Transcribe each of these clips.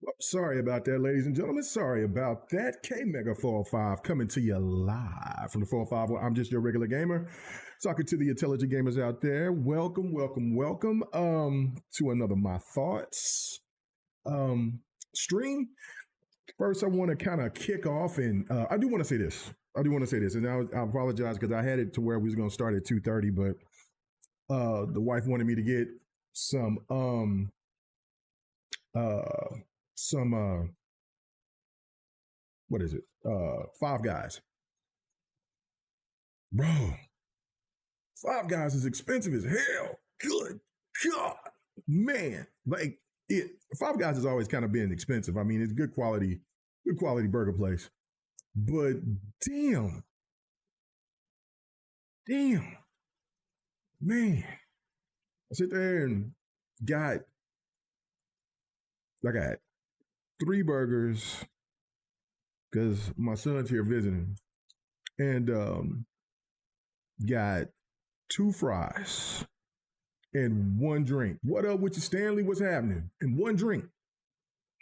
Well, sorry about that, ladies and gentlemen. Sorry about that. K Mega 405 coming to you live from the 405. I'm just your regular gamer. Talking to the intelligent gamers out there. Welcome to another My Thoughts stream. First, I want to kind of kick off, and I do want to say this. And I apologize because I had it to where we was going to start at 2:30, but the wife wanted me to get some what is it? Five Guys. Bro, Five Guys is expensive as hell. Good God, man. Like Five Guys has always kind of been expensive. I mean, it's good quality burger place. But damn, man. I sit there and got 3 burgers because my son's here visiting, and got 2 fries and 1 drink. What up with you, Stanley? What's happening? And 1 drink.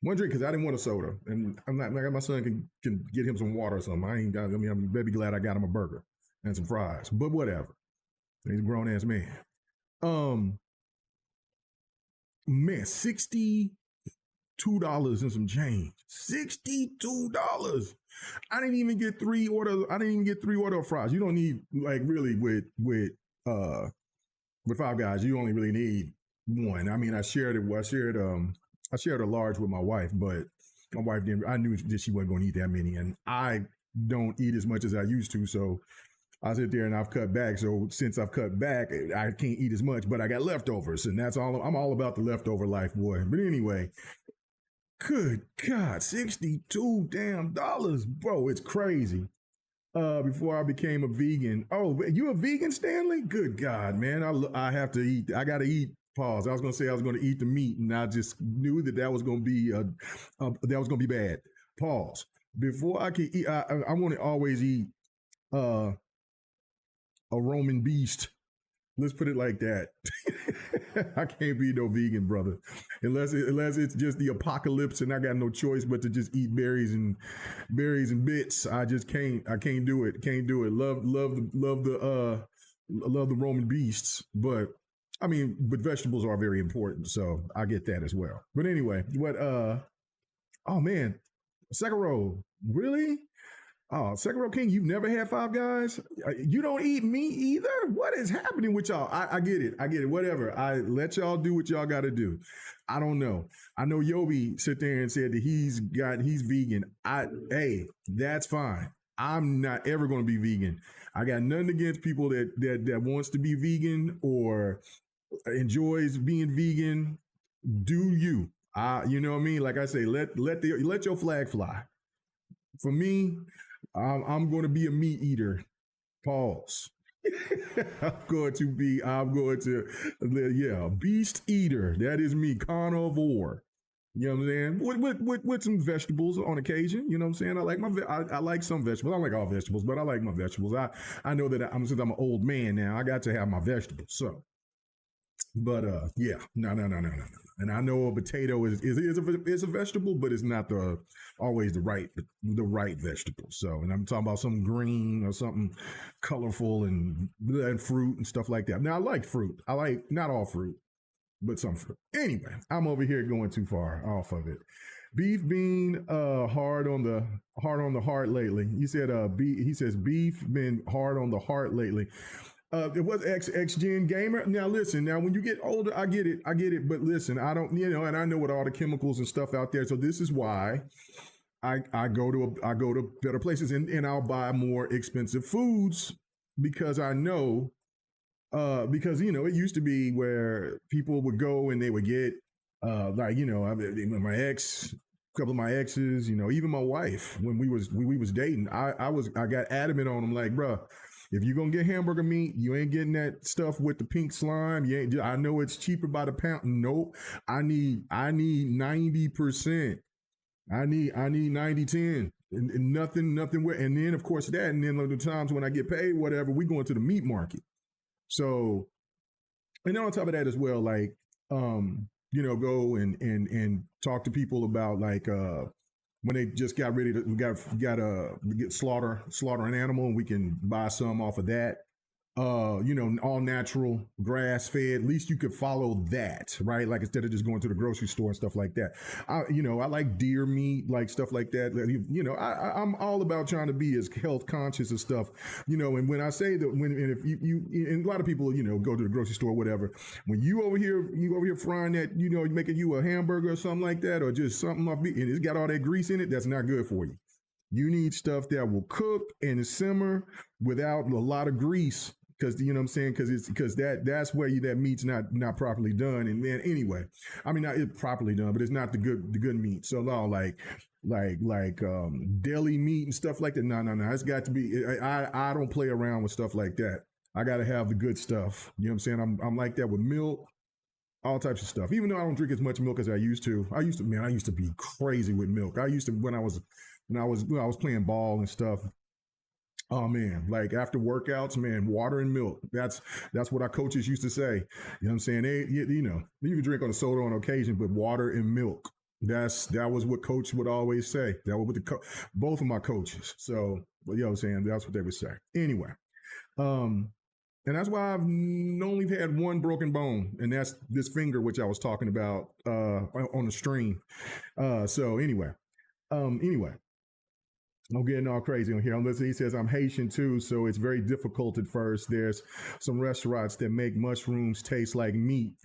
1 drink because I didn't want a soda, and I'm not. My son can get him some water or something. I'm very glad I got him a burger and some fries, but whatever. He's a grown ass man. Man, $62 and some change. $62. I didn't even get 3 orders. I didn't even get 3 order of fries. You don't need, like, really with Five Guys. You only really need 1. I mean, I shared a large with my wife, but my wife didn't. I knew that she wasn't going to eat that many, and I don't eat as much as I used to. So I sit there and I've cut back. So since I've cut back, I can't eat as much, but I got leftovers, and that's all. I'm all about the leftover life, boy. But anyway, good God, $62 damn dollars, bro. It's crazy. Before I became a vegan. Oh, you a vegan, Stanley? Good God, man. I have to eat. I got to eat. Pause. I was going to say I was going to eat the meat, and I just knew that was going to be bad. Pause. Before I can eat, I want to always eat a Roman beast. Let's put it like that. I can't be no vegan, brother, unless it's just the apocalypse and I got no choice but to just eat berries and bits. I just can't. I can't do it. Can't do it. Love the Roman beasts, but I mean, but vegetables are very important, so I get that as well. But anyway, oh man, second row, really? Oh, second row king, you've never had Five Guys? You don't eat meat either? What is happening with y'all? I get it. Whatever. I let y'all do what y'all got to do. I don't know. I know Yobi sit there and said that he's vegan. Hey, that's fine. I'm not ever going to be vegan. I got nothing against people that wants to be vegan or enjoys being vegan. Do you? You know what I mean? Like I say, let your flag fly. For me, I'm going to be a meat eater. Pause. I'm going to beast eater. That is me, carnivore. You know what I'm saying? With some vegetables on occasion. You know what I'm saying? I like I like some vegetables. I don't like all vegetables, but I like my vegetables. I know that since I'm an old man now, I got to have my vegetables. So. But yeah, no. And I know a potato is a vegetable, but it's not always the right vegetable. So, and I'm talking about something green or something colorful and fruit and stuff like that. Now I like fruit. I like not all fruit, but some fruit. Anyway, I'm over here going too far off of it. Beef being hard on the heart lately. He says beef been hard on the heart lately. It was X-Gen Gamer. Now listen, when you get older, I get it. But listen, I don't, and I know what all the chemicals and stuff out there. So this is why I go to better places and I'll buy more expensive foods because I know, because it used to be where people would go and they would get, my ex, a couple of my exes, even my wife, when we was dating, I got adamant on them, like, bruh, if you're going to get hamburger meat, you ain't getting that stuff with the pink slime. I know it's cheaper by the pound. Nope. I need 90%. I need 90-10 and nothing. And then of course that, and then the times when I get paid, whatever, we go into the meat market. So, and then on top of that as well, like, go and talk to people about like when they just got ready to get slaughter an animal, and we can buy some off of that. All natural, grass fed. At least you could follow that, right? Like instead of just going to the grocery store and stuff like that. I like deer meat, like stuff like that. I'm all about trying to be as health conscious and stuff. And when I say that, and if you and a lot of people, go to the grocery store, or whatever. When you over here frying that, making you a hamburger or something like that, or just something off meat, and it's got all that grease in it, that's not good for you. You need stuff that will cook and simmer without a lot of grease. Because you know what I'm saying, because that's where that meat's not properly done, and then anyway, I mean, not it's properly done, but it's not the good meat. So no, like deli meat and stuff like that. No, it's got to be. I don't play around with stuff like that. I got to have the good stuff. You know what I'm saying? I'm like that with milk, all types of stuff. Even though I don't drink as much milk as I used to. I used to be crazy with milk. I used to when I was playing ball and stuff. Oh man, like after workouts, man, water and milk. That's what our coaches used to say. You know what I'm saying? You can drink on a soda on occasion, but water and milk. That was what coach would always say. That was what both of my coaches. So, you know what I'm saying? That's what they would say. Anyway, and that's why I've only had one broken bone, and that's this finger, which I was talking about on the stream. So anyway. I'm getting all crazy on here. He says, I'm Haitian too, so it's very difficult at first. There's some restaurants that make mushrooms taste like meat.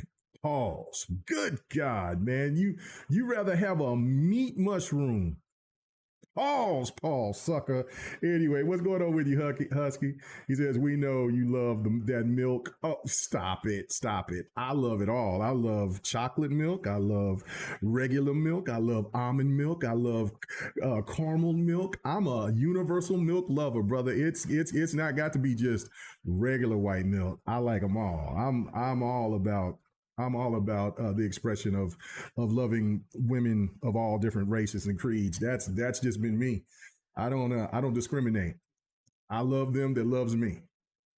Pause. Good God, man. You rather have a meat mushroom. Pause, sucker. Anyway, what's going on with you, Husky? He says, we know you love that milk. Oh, stop it. I love it all. I love chocolate milk. I love regular milk. I love almond milk. I love caramel milk. I'm a universal milk lover, brother. It's not got to be just regular white milk. I like them all. I'm all about the expression of loving women of all different races and creeds. That's just been me. I don't discriminate. I love them that loves me.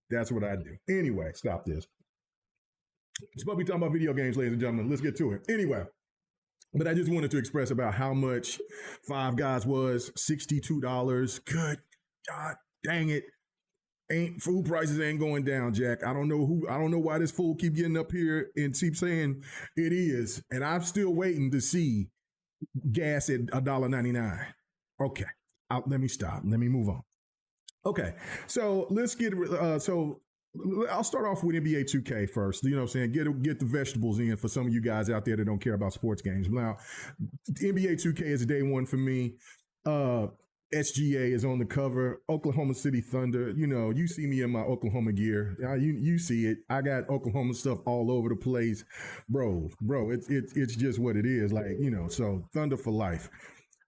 That's what I do. Anyway, stop this. It's supposed to be talking about video games, ladies and gentlemen. Let's get to it. Anyway, but I just wanted to express about how much Five Guys was, $62. Good God dang it. Food prices ain't going down, Jack. I don't know why this fool keep getting up here and keep saying it is. And I'm still waiting to see gas at $1.99. Okay. Let me stop. Let me move on. Okay. So let's get I'll start off with NBA 2K first. You know what I'm saying? Get the vegetables in for some of you guys out there that don't care about sports games. Now, NBA 2K is day one for me. SGA is on the cover. Oklahoma City Thunder. You see me in my Oklahoma gear. You see it. I got Oklahoma stuff all over the place, bro. It's just what it is. Like so Thunder for life.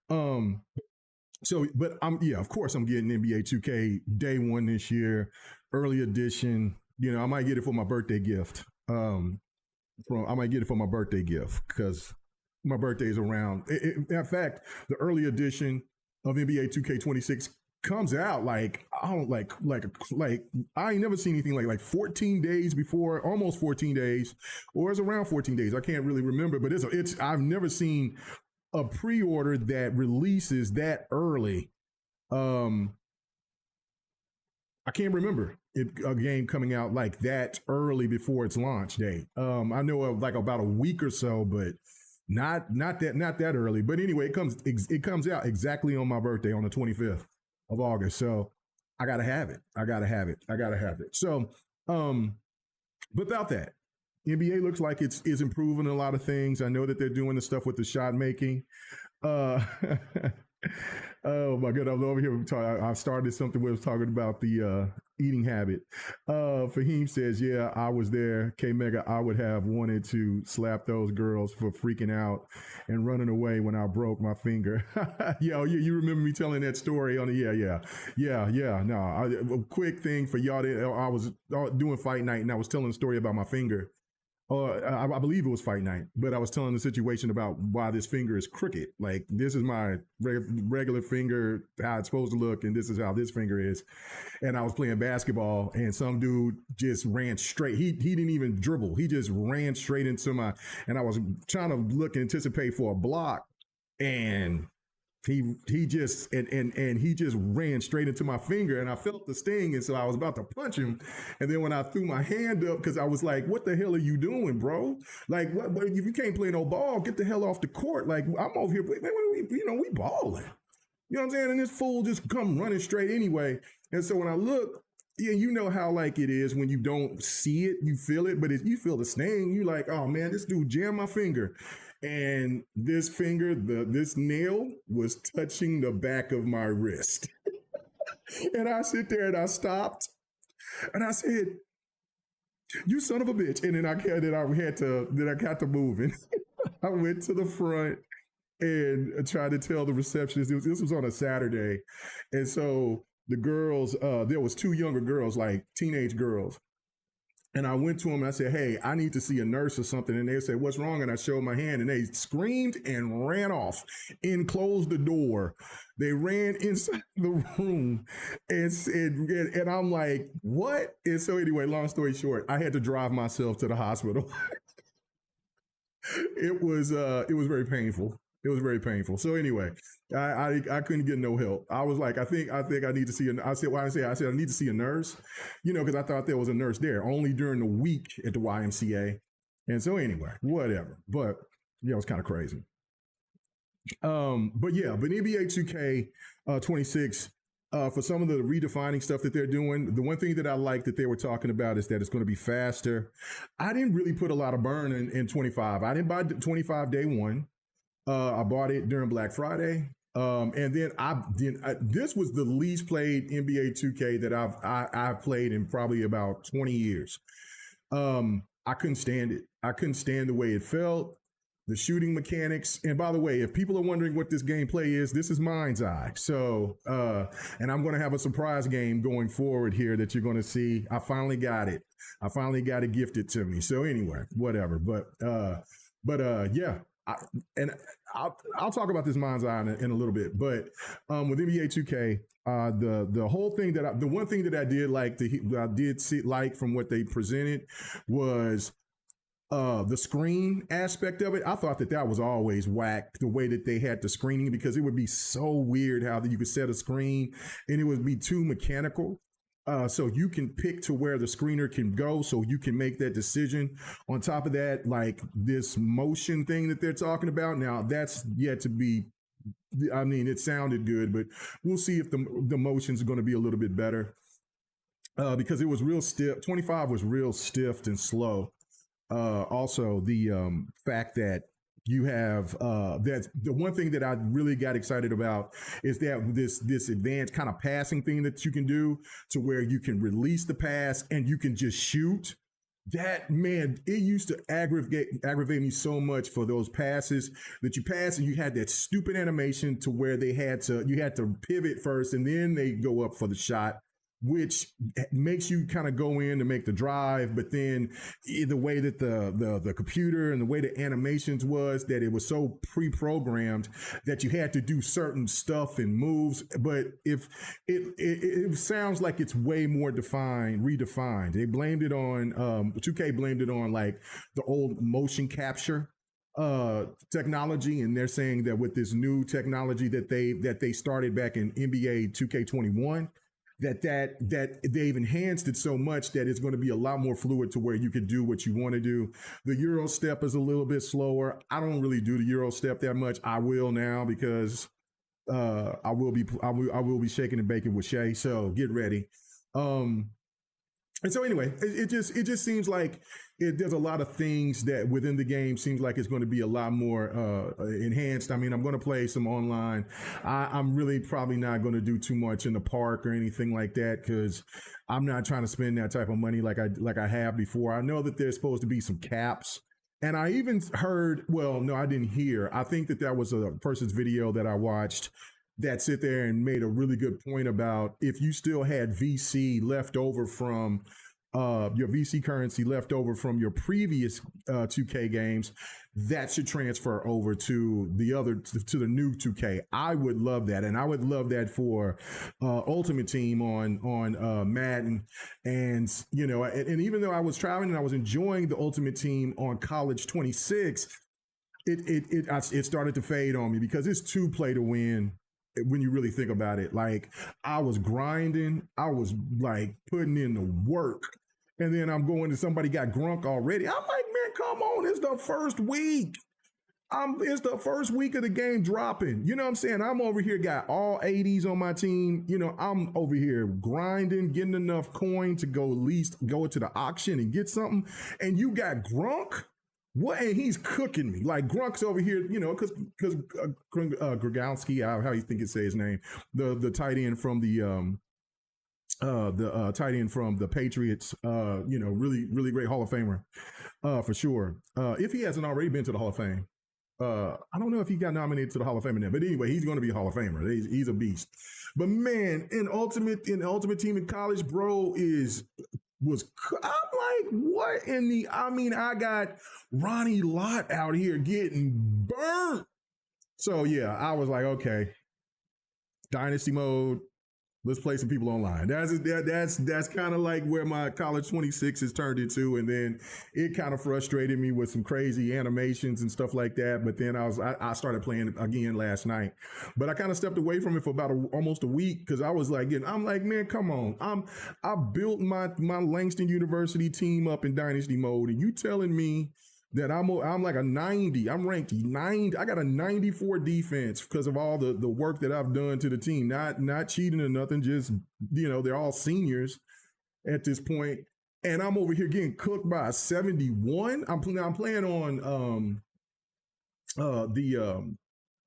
But of course I'm getting NBA 2K day one this year, early edition. I might get it for my birthday gift. I might get it for my birthday gift because my birthday is around. In fact, the early edition of NBA 2K26 comes out like I ain't never seen anything like 14 days before, almost 14 days, or it's around 14 days. I can't really remember, but I've never seen a pre-order that releases that early. I can't remember a game coming out like that early before its launch date. I know of like about a week or so, but not that early. But anyway, it comes out exactly on my birthday on the 25th of August. So I gotta have it. So without that, NBA looks like it's improving a lot of things. I know that they're doing the stuff with the shot making. Oh my God, I was over here. I started something where I was talking about the eating habit. Fahim says, yeah, I was there. K Mega, I would have wanted to slap those girls for freaking out and running away when I broke my finger. Yo, you remember me telling that story on the, yeah. No, a quick thing for y'all. I was doing fight night and I was telling a story about my finger. I believe it was fight night, but I was telling the situation about why this finger is crooked. Like, this is my regular finger, how it's supposed to look, and this is how this finger is. And I was playing basketball, and some dude just ran straight. He didn't even dribble. He just ran straight into my, and I was trying to look and anticipate for a block, and he just and he just ran straight into my finger, and I felt the sting, and so I was about to punch him, and then when I threw my hand up, because I was like, "What the hell are you doing, bro? Like, what if you can't play no ball? Get the hell off the court! Like, I'm over here, man, we balling." You know what I'm saying? And this fool just come running straight anyway. And so when I look, yeah, you know how like it is when you don't see it, you feel it, but if you feel the sting, you like, oh man, this dude jammed my finger. And this finger, this nail was touching the back of my wrist. And I sit there and I stopped and I said, "You son of a bitch." And then I got to moving. I went to the front and tried to tell the receptionist. This was on a Saturday. And so the girls, there was two younger girls, like teenage girls. And I went to them and I said, "Hey, I need to see a nurse or something." And they said, "What's wrong?" And I showed my hand, and they screamed and ran off and closed the door. They ran inside the room and I'm like, "What?" And so anyway, long story short, I had to drive myself to the hospital. It was very painful. It was very painful. So anyway, I couldn't get no help. I was like, I think I need to see I said, why I said I need to see a nurse, because I thought there was a nurse there only during the week at the YMCA. And so anyway, whatever. But yeah, it was kind of crazy. But NBA 2K 26, for some of the redefining stuff that they're doing, the one thing that I like that they were talking about is that it's going to be faster. I didn't really put a lot of burn in 25. I didn't buy 25 day one. I bought it during Black Friday. And then this was the least played NBA 2K that I've played in probably about 20 years. I couldn't stand it. I couldn't stand the way it felt, the shooting mechanics. And by the way, if people are wondering what this gameplay is, this is Mind's Eye. So, and I'm going to have a surprise game going forward here that you're going to see. I finally got it. I finally got it gifted to me. So anyway, whatever. But yeah. I'll talk about this Mind's Eye in a little bit, but with NBA 2K, the whole thing the one thing that I did like from what they presented was the screen aspect of it. I thought that was always whack, the way that they had the screening, because it would be so weird how you could set a screen and it would be too mechanical. So you can pick to where the screener can go, so you can make that decision. On top of that, like this motion thing that they're talking about now, that's yet to be. I mean, it sounded good, but we'll see if the motions are going to be a little bit better, because it was real stiff. 25 was real stiff and slow. Also, the fact that you have that's the one thing that I really got excited about is that this advanced kind of passing thing that you can do, to where you can release the pass and you can just shoot. That, man, it used to aggravate me so much for those passes that you pass and you had that stupid animation to where you had to pivot first and then they go up for the shot, which makes you kind of go in to make the drive. But then the way that the computer and the way the animations was, that it was so pre-programmed that you had to do certain stuff and moves. But if it sounds like it's way more redefined. They blamed it on 2K blamed it on like the old motion capture technology, and they're saying that with this new technology that they started back in NBA 2K21, that they've enhanced it so much that it's going to be a lot more fluid, to where you could do what you want to do. The Euro step is a little bit slower. I don't really do the Euro step that much. I will now, because I will be shaking and baking with Shay. So get ready. And so anyway, it just seems like there's a lot of things that within the game seems like it's going to be a lot more enhanced. I mean, I'm going to play some online. I'm really probably not going to do too much in the park or anything like that, because I'm not trying to spend that type of money like I have before. I know that there's supposed to be some caps. And I even heard, well, no, I didn't hear. I think that was a person's video that I watched that sit there and made a really good point about if you still had VC left over from your VC currency left over from your previous 2K games, that should transfer over to the new 2K. I would love that, and I would love that for Ultimate Team on Madden, and and even though I was traveling and I was enjoying the Ultimate Team on College 26, it started to fade on me because it's two play to win when you really think about it. Like, I was grinding, I was like putting in the work, and then I'm going to somebody got Grunk already. I'm like, man, come on, it's the first week. It's the first week of the game dropping. You know what I'm saying? I'm over here, got all 80s on my team. I'm over here grinding, getting enough coin to go at least go to the auction and get something. And you got Grunk. What? And he's cooking me. Like, Grunk's over here, because Grogowski, how you think it say his name, the tight end from the tight end from the Patriots, really, really great Hall of Famer, for sure. If he hasn't already been to the Hall of Fame. I don't know if he got nominated to the Hall of Fame in there, but anyway, he's going to be a Hall of Famer. He's a beast. But man, in Ultimate Team in college, bro, I'm like, what in the? I mean, I got Ronnie Lott out here getting burnt. So yeah, I was like, okay, Dynasty mode. Let's play some people online. That's kind of like where my College 26 has turned into, and then it kind of frustrated me with some crazy animations and stuff like that. But then I started playing again last night, but I kind of stepped away from it for about almost a week because I was like, I'm like, man, come on, I built my Langston University team up in Dynasty mode, and you telling me that I'm like a 90. I'm ranked 90. I got a 94 defense because of all the work that I've done to the team. Not cheating or nothing. Just, they're all seniors at this point. And I'm over here getting cooked by a 71. I'm playing on the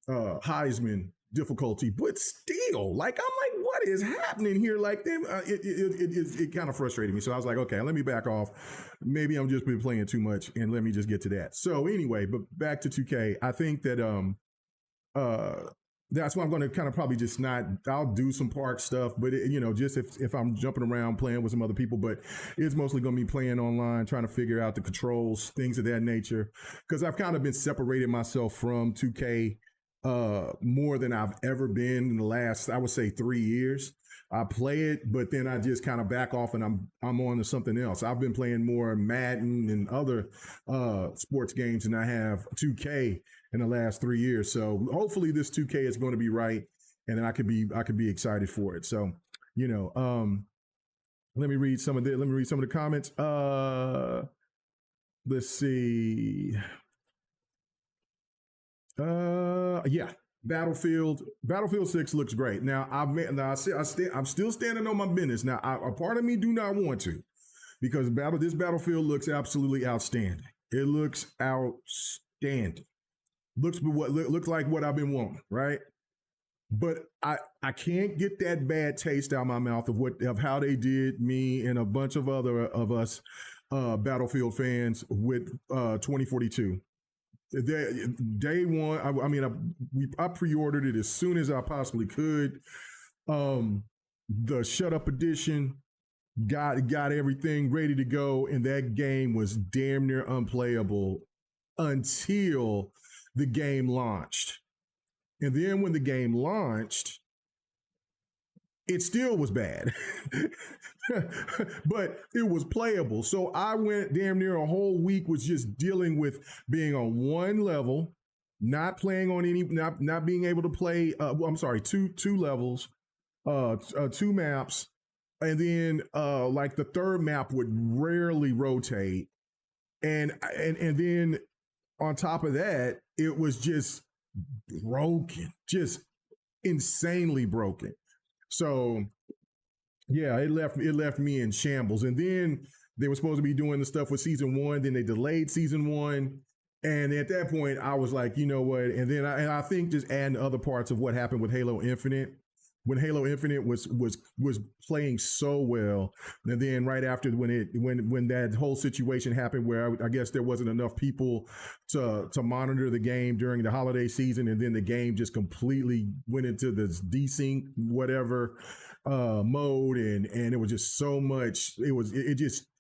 Heisman difficulty, but still, like, I'm like, what is happening here? Like, it kind of frustrated me. So I was like, okay, let me back off. Maybe I'm just been playing too much, and let me just get to that. So anyway, but back to 2K. I think that that's why I'm going to kind of probably just not. I'll do some park stuff, but just if I'm jumping around playing with some other people, but it's mostly going to be playing online, trying to figure out the controls, things of that nature, because I've kind of been separating myself from 2K. More than I've ever been in the last, I would say, 3 years. I play it, but then I just kind of back off and I'm on to something else. I've been playing more Madden and other sports games than I have 2K in the last 3 years. So hopefully this 2K is going to be right, and then I could be excited for it. So, let me read some of the comments. Let's see. Yeah, Battlefield 6 looks great. Now I'm still standing on my business. Now a part of me do not want to, because this Battlefield looks absolutely outstanding. It looks outstanding. Looks like what I've been wanting, right? But I can't get that bad taste out of my mouth of how they did me and a bunch of other of us Battlefield fans with 2042. Day one, I pre-ordered it as soon as I possibly could. The Shut Up edition got everything ready to go, and that game was damn near unplayable until the game launched. And then when the game launched, it still was bad, but it was playable. So I went damn near a whole week was just dealing with being on one level, not playing on any, not being able to play. Two levels, two maps, and then like the third map would rarely rotate, and then on top of that, it was just broken, just insanely broken. So yeah, it left me in shambles. And then they were supposed to be doing the stuff with season 1. Then they delayed season 1. And at that point, I was like, you know what? And then I think just adding other parts of what happened with Halo Infinite, when Halo Infinite was playing so well, and then right after when that whole situation happened where I guess there wasn't enough people to monitor the game during the holiday season, and then the game just completely went into this desync whatever mode, and it was just so much. It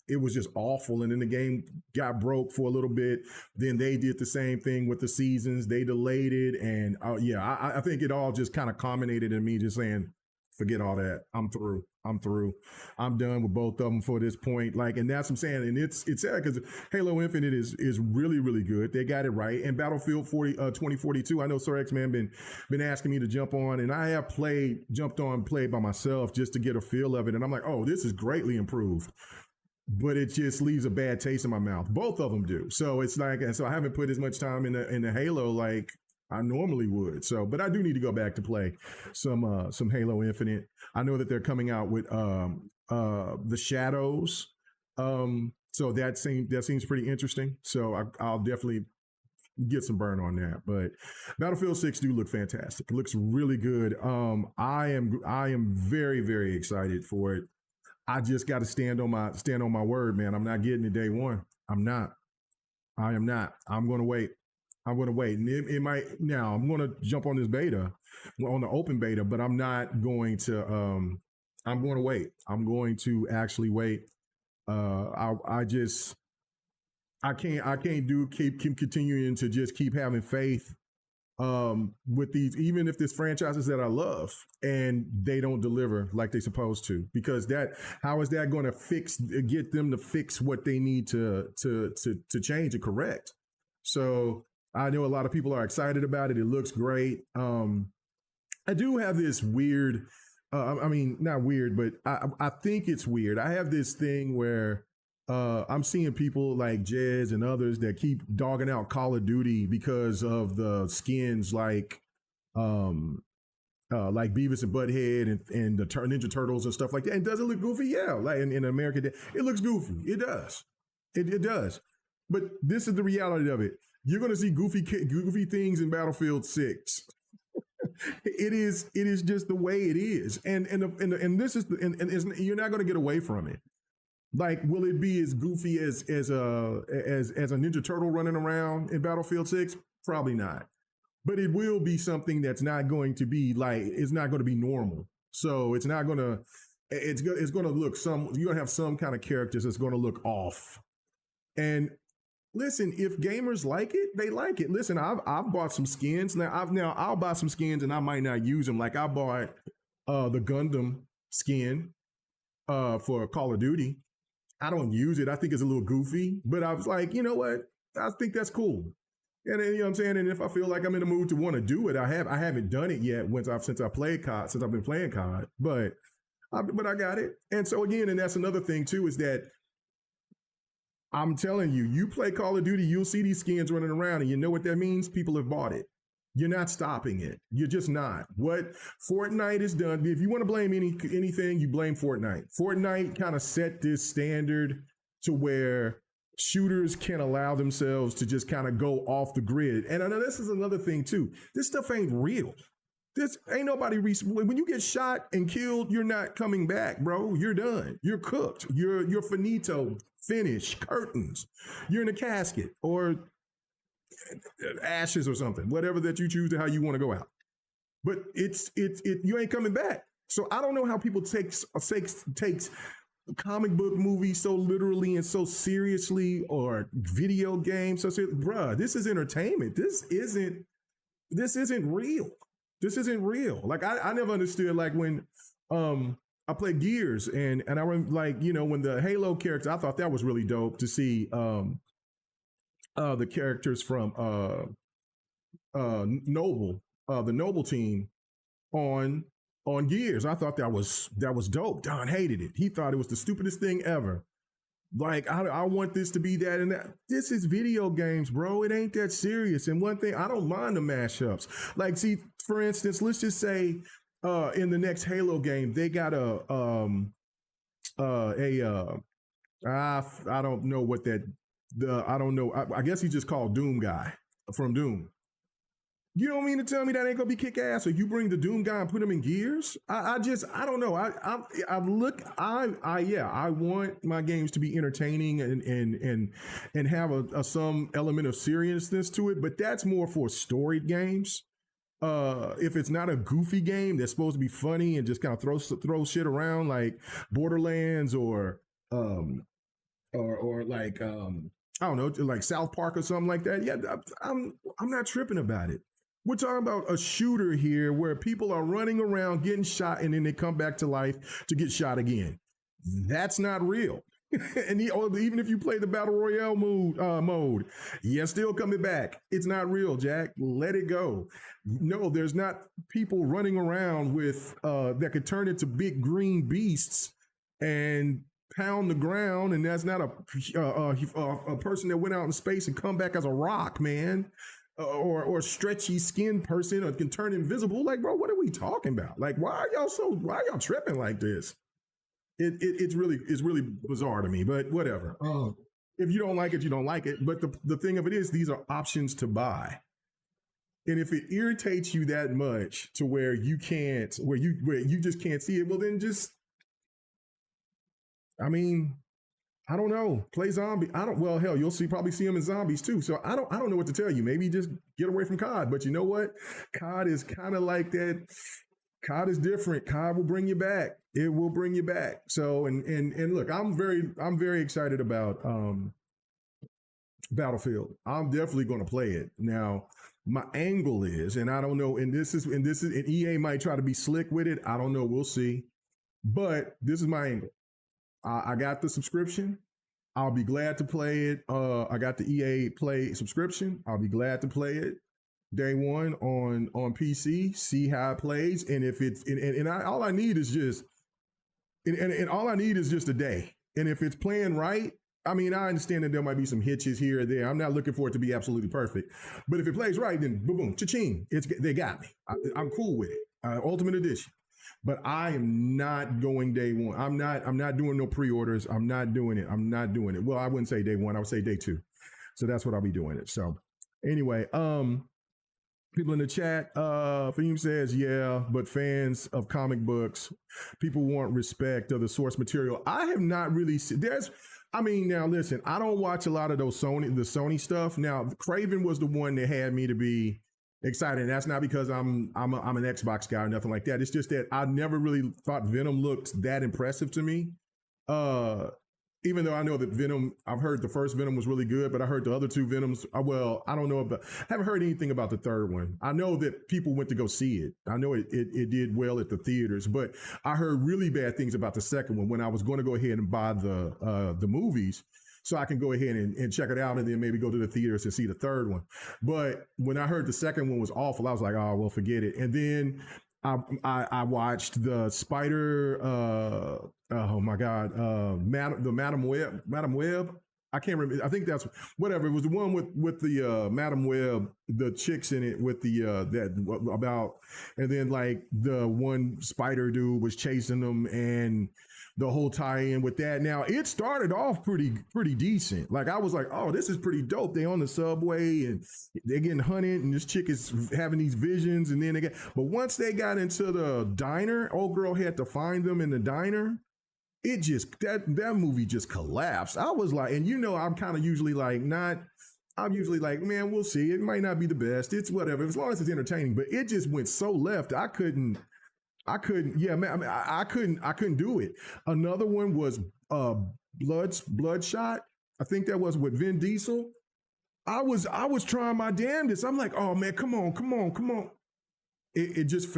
it was just awful. And then the game got broke for a little bit. Then they did the same thing with the seasons. They delayed it. And I think it all just kind of culminated in me just saying, forget all that. I'm through. I'm done with both of them for this point. Like, and that's what I'm saying. And it's sad because Halo Infinite is really, really good. They got it right. And Battlefield 2042, I know Sir X-Man been asking me to jump on, and I have played by myself just to get a feel of it. And I'm like, oh, this is greatly improved. But it just leaves a bad taste in my mouth. Both of them do. So it's like, so I haven't put as much time in the Halo like I normally would. So, but I do need to go back to play some Halo Infinite. I know that they're coming out with the Shadows. So that seems pretty interesting. So I'll definitely get some burn on that. But Battlefield 6 do look fantastic. It looks really good. I am very, very excited for it. I just got to stand on my word, man. I'm not getting it day one. I am not. I'm going to wait. And it might, now I'm going to jump on this beta, on the open beta, but I'm not going to, I'm going to wait. I'm going to actually wait. I can't keep continuing to just keep having faith with these, even if there's franchises that I love and they don't deliver like they're supposed to, because how is that going to get them to fix what they need to change and correct? So I know a lot of people are excited about it. It looks great. I do have this weird, I mean, not weird, but I think it's weird. I have this thing where I'm seeing people like Jez and others that keep dogging out Call of Duty because of the skins like Beavis and Butthead and the Ninja Turtles and stuff like that. And does it look goofy? Yeah, like in America, it looks goofy. It does. It does. But this is the reality of it. You're going to see goofy things in Battlefield 6. It is just the way it is, and this is and you're not going to get away from it. Like, will it be as goofy as a Ninja Turtle running around in Battlefield 6? Probably not. But it will be something that's not going to be like, it's not going to be normal. So it's not going to, it's going to look you're going to have some kind of characters that's going to look off. And listen, if gamers like it, they like it. Listen, I've bought some skins. Now I'll buy some skins and I might not use them. Like I bought the Gundam skin for Call of Duty. I don't use it. I think it's a little goofy, but I was like, you know what? I think that's cool. And then, you know what I'm saying? And if I feel like I'm in the mood to want to do it, I haven't done it yet since I've been playing COD, but I got it. And so again, and that's another thing too, is that I'm telling you, you play Call of Duty, you'll see these skins running around, and you know what that means? People have bought it. You're not stopping it. You're just not. What Fortnite has done, if you want to blame anything, you blame Fortnite. Fortnite kind of set this standard to where shooters can allow themselves to just kind of go off the grid. And I know this is another thing too. This stuff ain't real. This ain't nobody. When you get shot and killed, you're not coming back, bro. You're done. You're cooked. You're finito, finished, curtains. You're in a casket or ashes or something, whatever that you choose to how you want to go out. But you ain't coming back. So I don't know how people takes comic book movies so literally and so seriously, or video games so seriously. Bruh, this is entertainment. This isn't real. This isn't real. Like I never understood, like when I played Gears and I remember, like, you know, when the Halo character, I thought that was really dope to see the characters from Noble, the Noble team on Gears. I thought that was dope. Don hated it. He thought it was the stupidest thing ever. Like, I want this to be that and that. This is video games, bro. It ain't that serious. And one thing, I don't mind the mashups. Like, see, for instance, let's just say in the next Halo game, they got I don't know what that, I don't know. I guess he just called Doom guy from Doom. You don't mean to tell me that ain't gonna be kick ass? Or you bring the Doom guy and put him in Gears? I don't know. I want my games to be entertaining and have some element of seriousness to it. But that's more for storied games. If it's not a goofy game that's supposed to be funny and just kind of throw shit around like Borderlands or or like I don't know, like South Park or something like that. Yeah, I'm not tripping about it. We're talking about a shooter here where people are running around getting shot and then they come back to life to get shot again. That's not real. And even if you play the battle royale mode, you're still coming back. It's not real, Jack. Let it go. No, there's not people running around with that could turn into big green beasts and pound the ground, and that's not a person that went out in space and come back as a rock, man. Or stretchy skinned person or can turn invisible. Like, bro, what are we talking about? Like, why are y'all tripping like this? It's really bizarre to me, but whatever. If you don't like it, you don't like it. But the thing of it is, these are options to buy. And if it irritates you that much to where you just can't see it, well then just, I mean, I don't know. Play zombie. Well, hell, probably see them in zombies too. So I don't know what to tell you. Maybe just get away from COD. But you know what? COD is kind of like that. COD is different. COD will bring you back. It will bring you back. So and look, I'm very excited about Battlefield. I'm definitely going to play it. Now, my angle is, and I don't know, and EA might try to be slick with it. I don't know. We'll see. But this is my angle. I got the subscription. I'll be glad to play it. I got the EA Play subscription. I'll be glad to play it day one on PC, see how it plays. And if it's, all I need is just, and all I need is just a day. And if it's playing right, I mean, I understand that there might be some hitches here or there. I'm not looking for it to be absolutely perfect. But if it plays right, then boom, boom, cha-ching. They got me. I'm cool with it. Ultimate Edition. But I am not going day one. I'm not doing no pre-orders. I'm not doing it. Well, I wouldn't say day one. I would say day two. So that's what I'll be doing it. So anyway, people in the chat, Fahim says, yeah, but fans of comic books, people want respect of the source material. I have not really seen, now listen, I don't watch a lot of the Sony stuff. Now, Craven was the one that had me to be excited. And that's not because I'm an Xbox guy or nothing like that. It's just that I never really thought Venom looked that impressive to me. Even though I know that Venom, I've heard the first Venom was really good, but I heard the other two Venoms, I don't know about, I haven't heard anything about the third one. I know that people went to go see it. I know it did well at the theaters, but I heard really bad things about the second one when I was going to go ahead and buy the movies so I can go ahead and check it out and then maybe go to the theaters and see the third one. But when I heard the second one was awful, I was like, oh, well, forget it. And then I watched the Spider, oh my God, Madam Web. I can't remember. I think that's whatever. It was the one with the Madam Web, the chicks in it with the and then like the one spider dude was chasing them and the whole tie-in with that. Now it started off pretty decent. Like I was like, oh, this is pretty dope. They on the subway and they're getting hunted and this chick is having these visions and then but once they got into the diner, old girl had to find them in the diner. It just, that movie just collapsed. I was like, and I'm kind of usually like I'm usually like, man, we'll see. It might not be the best. It's whatever, as long as it's entertaining. But it just went so left. I couldn't. Yeah, man. I mean, I couldn't do it. Another one was Bloodshot. I think that was with Vin Diesel. I was trying my damnedest. I'm like, oh man, come on. It just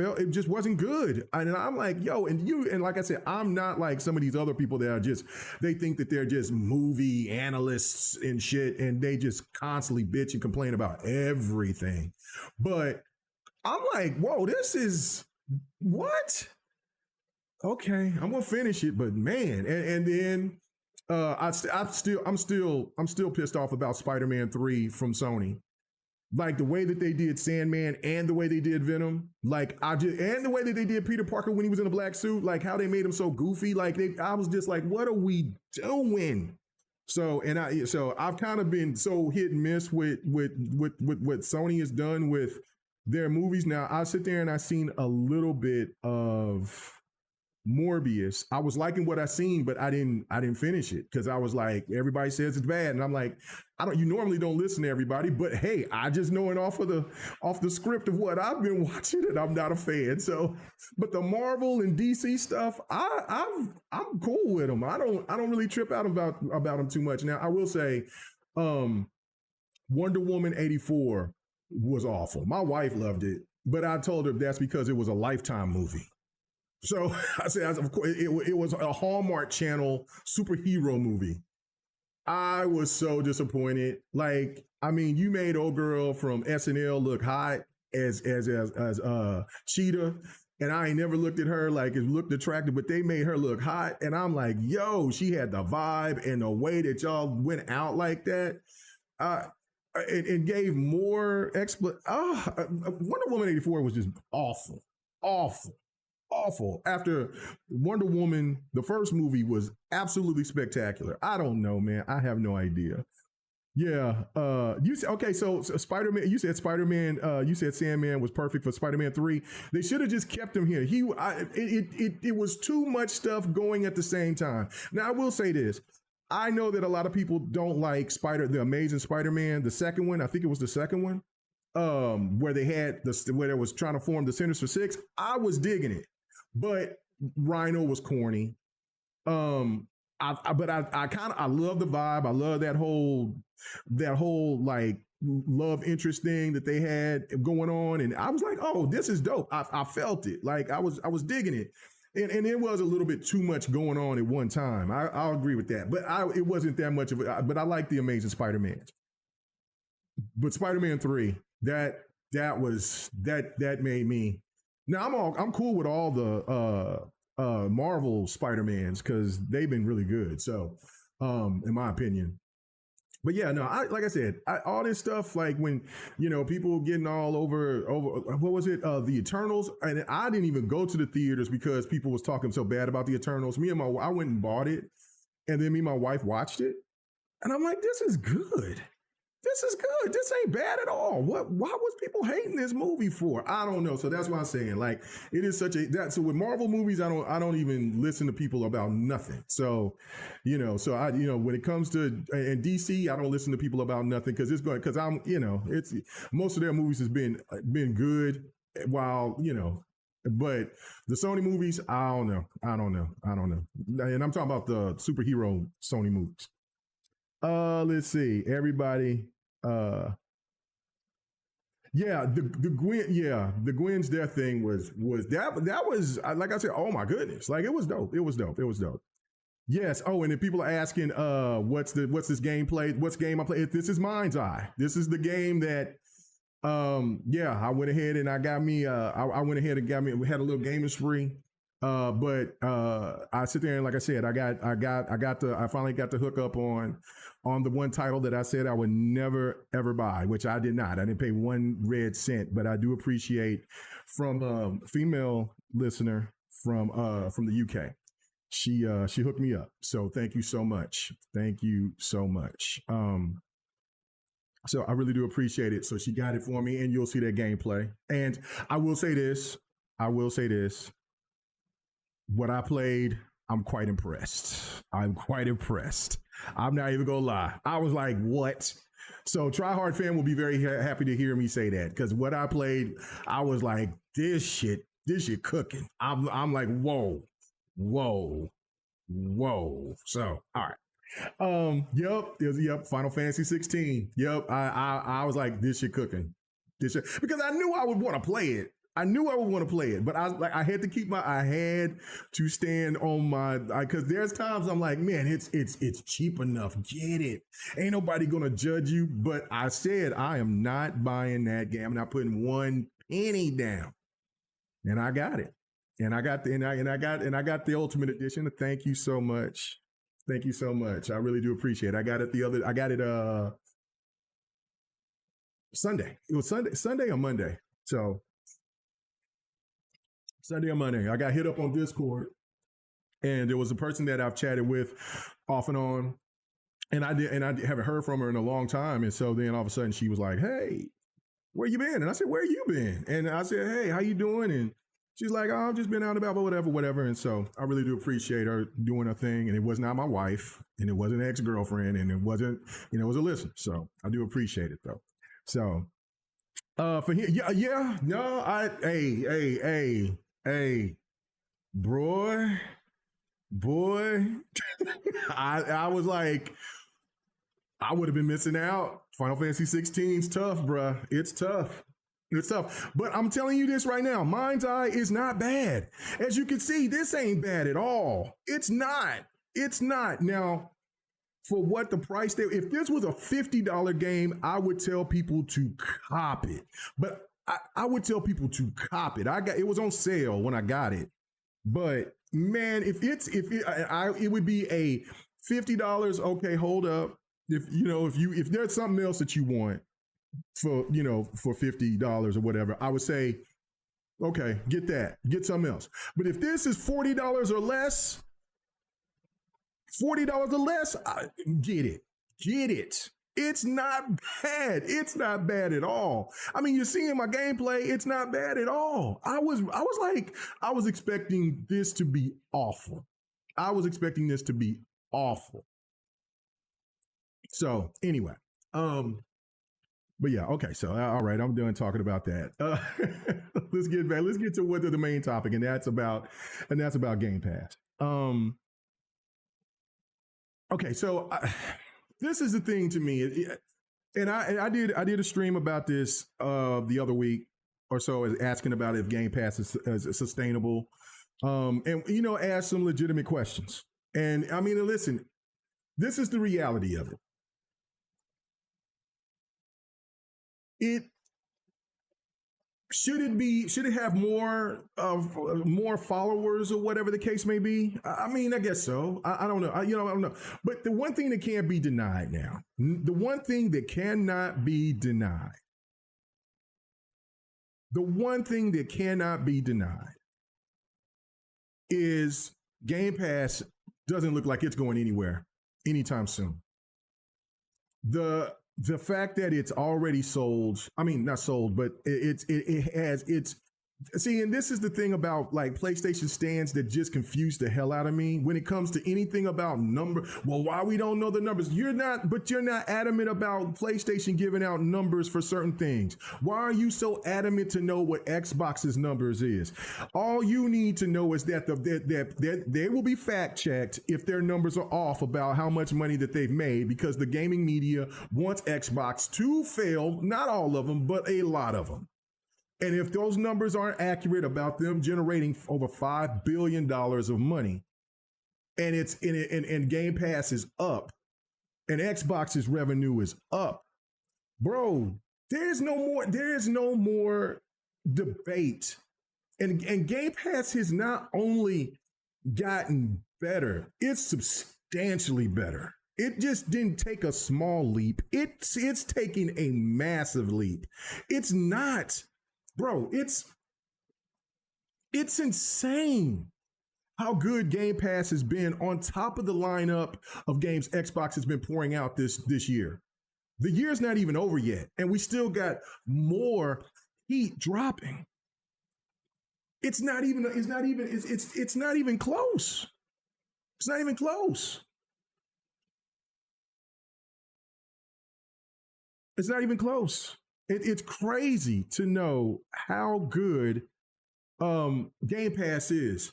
wasn't good. And I'm like, yo, and like I said, I'm not like some of these other people that are they think that they're just movie analysts and shit, and they just constantly bitch and complain about everything. But I'm like, whoa, this is what? Okay, I'm gonna finish it, but man, and then I'm still pissed off about Spider-Man 3 from Sony. Like the way that they did Sandman and the way they did Venom, and the way that they did Peter Parker when he was in a black suit, like how they made him so goofy. Like I was just like, what are we doing? So I've kind of been so hit and miss with what Sony has done with their movies. Now I sit there and I've seen a little bit of Morbius. I was liking what I seen, but I didn't finish it because I was like, everybody says it's bad, and I'm like, I don't. You normally don't listen to everybody, but hey, I just know it off the script of what I've been watching, and I'm not a fan. So, but the Marvel and DC stuff, I'm cool with them. I don't really trip out about them too much. Now, I will say, um, Wonder Woman 84 was awful. My wife loved it, but I told her that's because it was a Lifetime movie. So I said, of course, it was a Hallmark Channel superhero movie. I was so disappointed. Like, I mean, you made old girl from SNL look hot as Cheetah, and I ain't never looked at her like it looked attractive, but they made her look hot, and I'm like, yo, she had the vibe and the way that y'all went out like that. Uh, and gave more Wonder Woman 84 was just awful, awful, awful. After Wonder Woman, the first movie was absolutely spectacular. I don't know, man. I have no idea. Yeah. You said okay. So Spider-Man. You said Spider-Man. You said Sandman was perfect for Spider-Man 3. They should have just kept him here. It was too much stuff going at the same time. Now I will say this. I know that a lot of people don't like the Amazing Spider-Man, the second one. I think it was the second one, where they had where they was trying to form the Sinister Six. I was digging it, but Rhino was corny. I love the vibe. I love that whole like love interest thing that they had going on, and I was like, oh, this is dope. I felt it. Like I was digging it. And it was a little bit too much going on at one time. I'll agree with that. But it wasn't that much of it. But I like the Amazing Spider-Man. But Spider-Man 3, that made me. Now I'm cool with all the Marvel Spider-Mans because they've been really good. So in my opinion. But yeah, no, like I said, all this stuff, like when, people getting all over, what was it? The Eternals. And I didn't even go to the theaters because people was talking so bad about the Eternals. I went and bought it. And then me and my wife watched it. And I'm like, this is good. This is good. This ain't bad at all. Why was people hating this movie for? I don't know. So that's why I'm saying, like, it is so with Marvel movies, I don't even listen to people about nothing. So, when it comes to and DC, I don't listen to people about nothing because it's most of their movies has been good while, but the Sony movies, I don't know. And I'm talking about the superhero Sony movies. Let's see. Everybody. The Gwen's death thing was that was like I said, oh my goodness. Like it was dope. It was dope. Yes. Oh, and then people are asking, what's this gameplay? What's game I play? This is Mind's Eye. This is the game that I went ahead and I got me I went ahead and we had a little gaming spree. But I sit there and like I said, I finally got to hook up on the one title that I said I would never ever buy, which I did not. I didn't pay 1 red cent, but I do appreciate from a female listener from the UK. She hooked me up. So thank you so much. Thank you so much. So I really do appreciate it. So she got it for me and you'll see that gameplay. And I will say this. What I played, I'm quite impressed. I'm not even gonna lie. I was like, what? So Tryhard fan will be very happy to hear me say that because what I played, I was like, this shit cooking. I'm like, whoa. So, all right. Yep. Final Fantasy 16. Yep. I was like, this shit cooking. Because I knew I would want to play it. But I had to stand on my, because there's times I'm like, man, it's cheap enough. Get it. Ain't nobody gonna judge you. But I said, I am not buying that game. I'm not putting 1 penny down. And I got it. And I got the Ultimate Edition. Thank you so much. I really do appreciate it. I got it Sunday. It was Sunday or Monday. So Sunday or Monday, I got hit up on Discord, and there was a person that I've chatted with off and on, and I haven't heard from her in a long time, and so then all of a sudden she was like, "Hey, where you been?" And I said, "Where you been?" And I said, "Hey, how you doing?" And she's like, oh, I've just been out and about, but whatever. And so I really do appreciate her doing her thing. And it was not my wife, and it wasn't an ex-girlfriend, and it wasn't, it was a listener. So I do appreciate it though. So for him, yeah, no, hey, boy, I was like, I would have been missing out. Final Fantasy 16's tough, bruh. It's tough. It's tough. But I'm telling you this right now. Mind's Eye is not bad. As you can see, this ain't bad at all. It's not. It's not. Now, for what the price there, if this was a $50 game, I would tell people to cop it. But I would tell people to cop it. It was on sale when I got it. But man, it would be a $50. Okay, hold up. If there's something else that you want for $50 or whatever, I would say, okay, get that, get something else. But if this is $40 or less, get it. It's not bad. It's not bad at all. I mean, you're seeing my gameplay. It's not bad at all. I was expecting this to be awful. So anyway, but yeah, okay. So all right, I'm done talking about that. Let's get back. Let's get to what the main topic, and that's about Game Pass. Okay, so this is the thing to me, and I did a stream about this the other week or so, asking about if Game Pass is sustainable, and ask some legitimate questions. And I mean, listen, this is the reality of it. Should it have more followers or whatever the case may be? I mean, I guess so. I don't know. I don't know. But the one thing that can't be denied now, the one thing that cannot be denied is Game Pass doesn't look like it's going anywhere anytime soon. The fact that it's already sold, I mean, not sold, but see, and this is the thing about like PlayStation stands that just confuse the hell out of me when it comes to anything about number. Well, why we don't know the numbers? You're not adamant about PlayStation giving out numbers for certain things. Why are you so adamant to know what Xbox's numbers is? All you need to know is that they will be fact checked if their numbers are off about how much money that they've made, because the gaming media wants Xbox to fail, not all of them, but a lot of them. And if those numbers aren't accurate about them generating over $5 billion of money, and Game Pass is up, and Xbox's revenue is up, bro, there's no more debate. And Game Pass has not only gotten better, it's substantially better. It just didn't take a small leap. It's taking a massive leap. It's not. Bro, it's insane how good Game Pass has been on top of the lineup of games Xbox has been pouring out this year. The year's not even over yet, and we still got more heat dropping. It's not even close. It's not even close. It's not even close. It's crazy to know how good Game Pass is.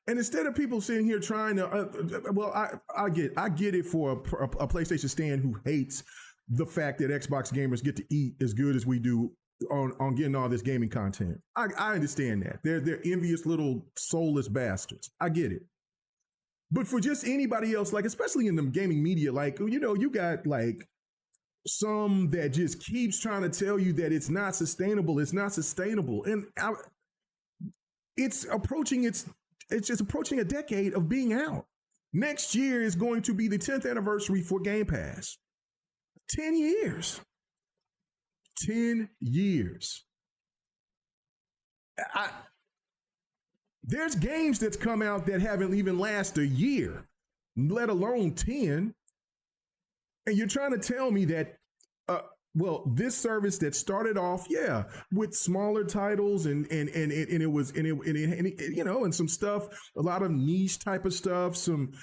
And instead of people sitting here trying to, I get it for a PlayStation stand who hates the fact that Xbox gamers get to eat as good as we do on getting all this gaming content. I understand that. They're envious little soulless bastards. I get it. But for just anybody else, like especially in the gaming media, like, you got like some that just keeps trying to tell you that it's not sustainable. And it's approaching a decade of being out. Next year is going to be the 10th anniversary for Game Pass. 10 years. 10 years. There's games that's come out that haven't even lasted a year, let alone 10. And you're trying to tell me that Well, this service that started off, yeah, with smaller titles and it was and some stuff, a lot of niche type of stuff, some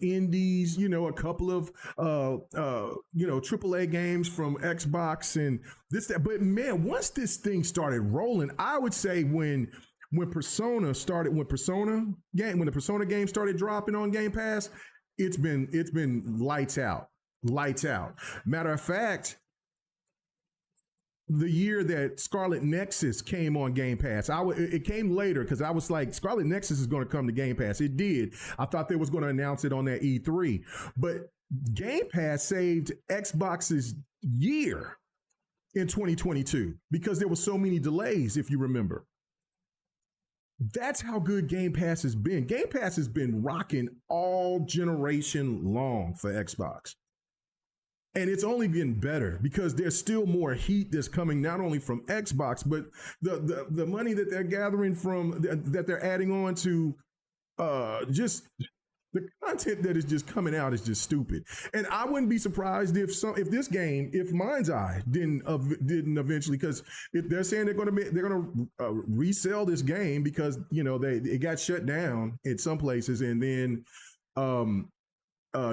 indies, a couple of AAA games from Xbox and this that. But man, once this thing started rolling, I would say when the Persona game started dropping on Game Pass, it's been lights out, lights out. Matter of fact, the year that Scarlet Nexus came on Game Pass, it came later because I was like, Scarlet Nexus is going to come to Game Pass. It did. I thought they was going to announce it on that E3, but Game Pass saved Xbox's year in 2022 because there were so many delays, if you remember. That's how good Game Pass has been. Game Pass has been rocking all generation long for Xbox. And it's only been better because there's still more heat that's coming not only from Xbox, but the money that they're gathering from that they're adding on to just the content that is just coming out is just stupid. And I wouldn't be surprised if Mind's Eye didn't eventually, because they're saying they're going to resell this game because it got shut down in some places, and then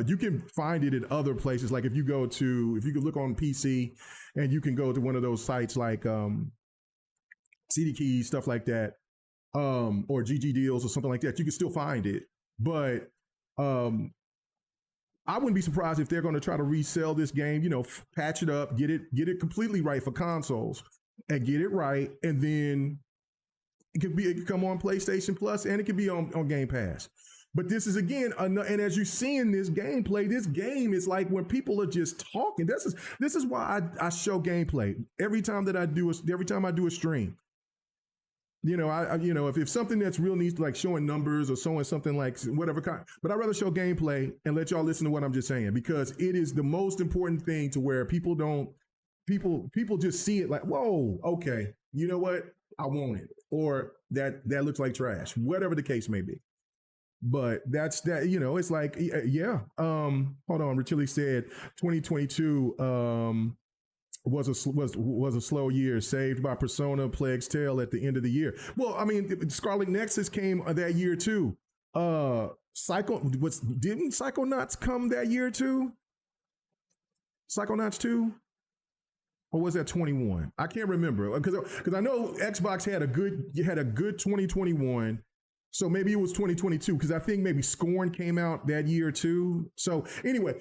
you can find it in other places. Like if you can look on PC and you can go to one of those sites like CD Keys, stuff like that, or GG Deals or something like that, you can still find it. But I wouldn't be surprised if they're going to try to resell this game, patch it up, get it completely right for consoles and get it right. And then it could come on PlayStation Plus and it could be on Game Pass. But this is again, and as you see in this gameplay, this game is like when people are just talking. This is why I show gameplay every time I do a stream. If something that's real needs like showing numbers or showing something like whatever kind, but I'd rather show gameplay and let y'all listen to what I'm just saying, because it is the most important thing to where people just see it like, whoa, okay, you know what? I want it. Or that looks like trash, whatever the case may be. But that's that, it's like, yeah. Hold on. Richili said 2022 was a slow year, saved by Persona, Plague's Tale at the end of the year. Well, I mean, Scarlet Nexus came that year too. Didn't Psychonauts come that year too? Psychonauts 2? Or was that 21? I can't remember because I know Xbox had a good 2021. So maybe it was 2022 because I think maybe Scorn came out that year too. So anyway,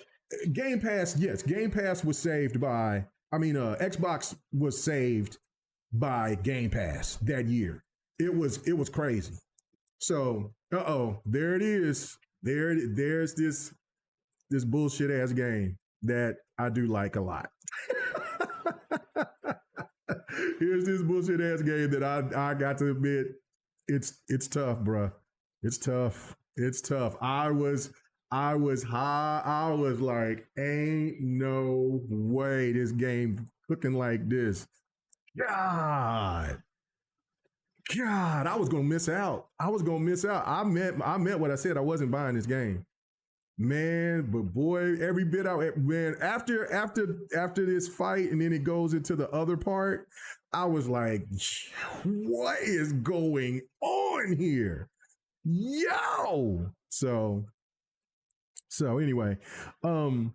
Game Pass, yes, Game Pass was saved by, Xbox was saved by Game Pass that year. It was crazy. So, there it is. There's this bullshit ass game that I do like a lot. Here's this bullshit ass game that I got to admit, it's tough, bro. It's tough. It's tough. I was high. I was like, ain't no way this game looking like this. God, I was gonna miss out. I meant what I said. I wasn't buying this game, man. But boy, every bit after this fight, and then it goes into the other part, I was like, what is going on here? Yo. So anyway, but no,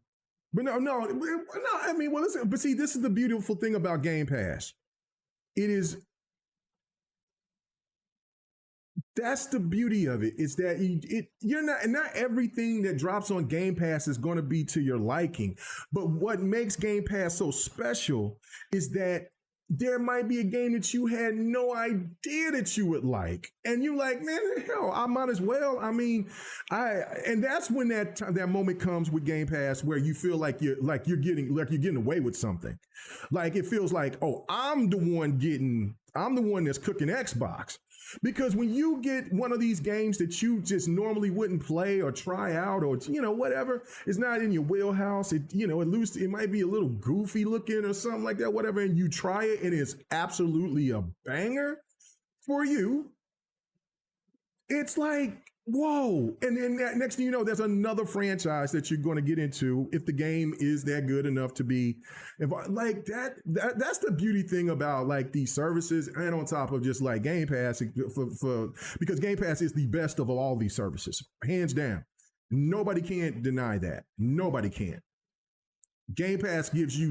I mean, well, listen, but see, this is the beautiful thing about Game Pass. That's the beauty of it. Is that you're not everything that drops on Game Pass is going to be to your liking. But what makes Game Pass so special is that there might be a game that you had no idea that you would like, and you're like, man, hell, I might as well. I mean, and that's when that moment comes with Game Pass where you feel like you're getting away with something. Like it feels like, oh, I'm the one that's cooking Xbox. Because when you get one of these games that you just normally wouldn't play or try out, or whatever, it's not in your wheelhouse. It might be a little goofy looking or something like that, whatever, and you try it and it's absolutely a banger for you. It's like Whoa. And then next thing you know, there's another franchise that you're going to get into if the game is that good enough to be like that's the beauty thing about like these services, and on top of just like Game Pass because Game Pass is the best of all these services, hands down. Nobody can deny that. Nobody can. Game Pass gives you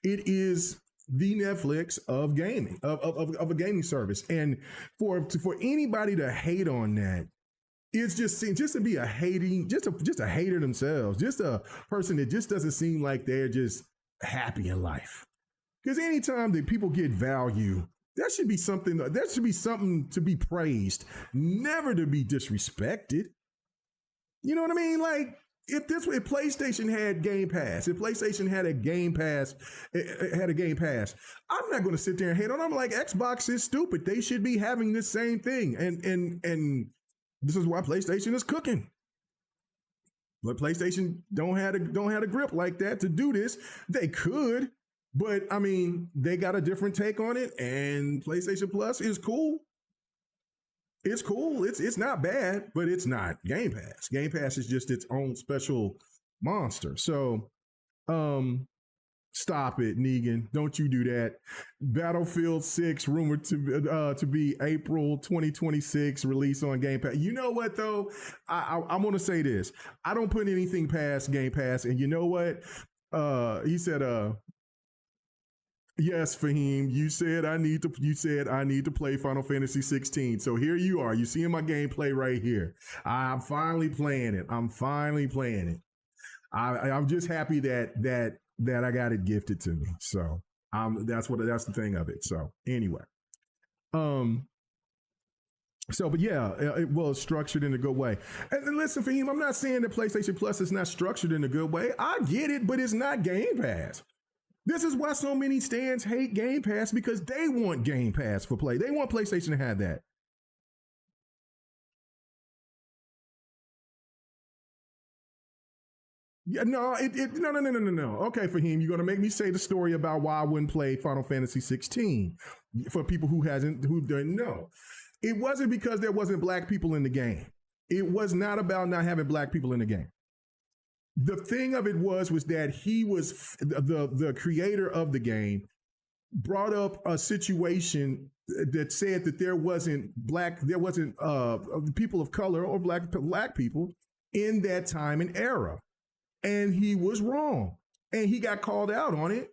it is the Netflix of gaming, of a gaming service. And for anybody to hate on that, it's just to be a hater themselves, just a person that just doesn't seem like they're just happy in life. Because anytime that people get value, there should be something to be praised, never to be disrespected. You know what I mean? Like, if PlayStation had Game Pass, if PlayStation had a Game Pass, I'm not going to sit there and hate on them. I'm like, Xbox is stupid. They should be having this same thing. And this is why PlayStation is cooking. But PlayStation don't have a grip like that to do this. They could, but I mean, they got a different take on it, and PlayStation Plus is cool. It's cool. It's not bad, but it's not Game Pass. Game Pass is just its own special monster. So, stop it, Negan. Don't you do that. Battlefield 6 rumored to be April 2026 release on Game Pass. You know what though? I'm gonna say this. I don't put anything past Game Pass, and you know what? He said, yes, Fahim, you said I need to play Final Fantasy 16. So here you are. You seeing my gameplay right here. I'm finally playing it. I'm just happy that I got it gifted to me. So that's the thing of it. So anyway, but yeah, it was structured in a good way. And listen, Fahim, I'm not saying that PlayStation Plus is not structured in a good way. I get it, but it's not Game Pass. This is why so many stands hate Game Pass, because they want Game Pass for play. They want PlayStation to have that. Yeah, no. Okay, Fahim, you're gonna make me say the story about why I wouldn't play Final Fantasy 16 for people who don't know. It wasn't because there wasn't black people in the game. It was not about not having black people in the game. The thing of it was that he was the creator of the game brought up a situation that said that there wasn't people of color or black people in that time and era, and he was wrong, and he got called out on it,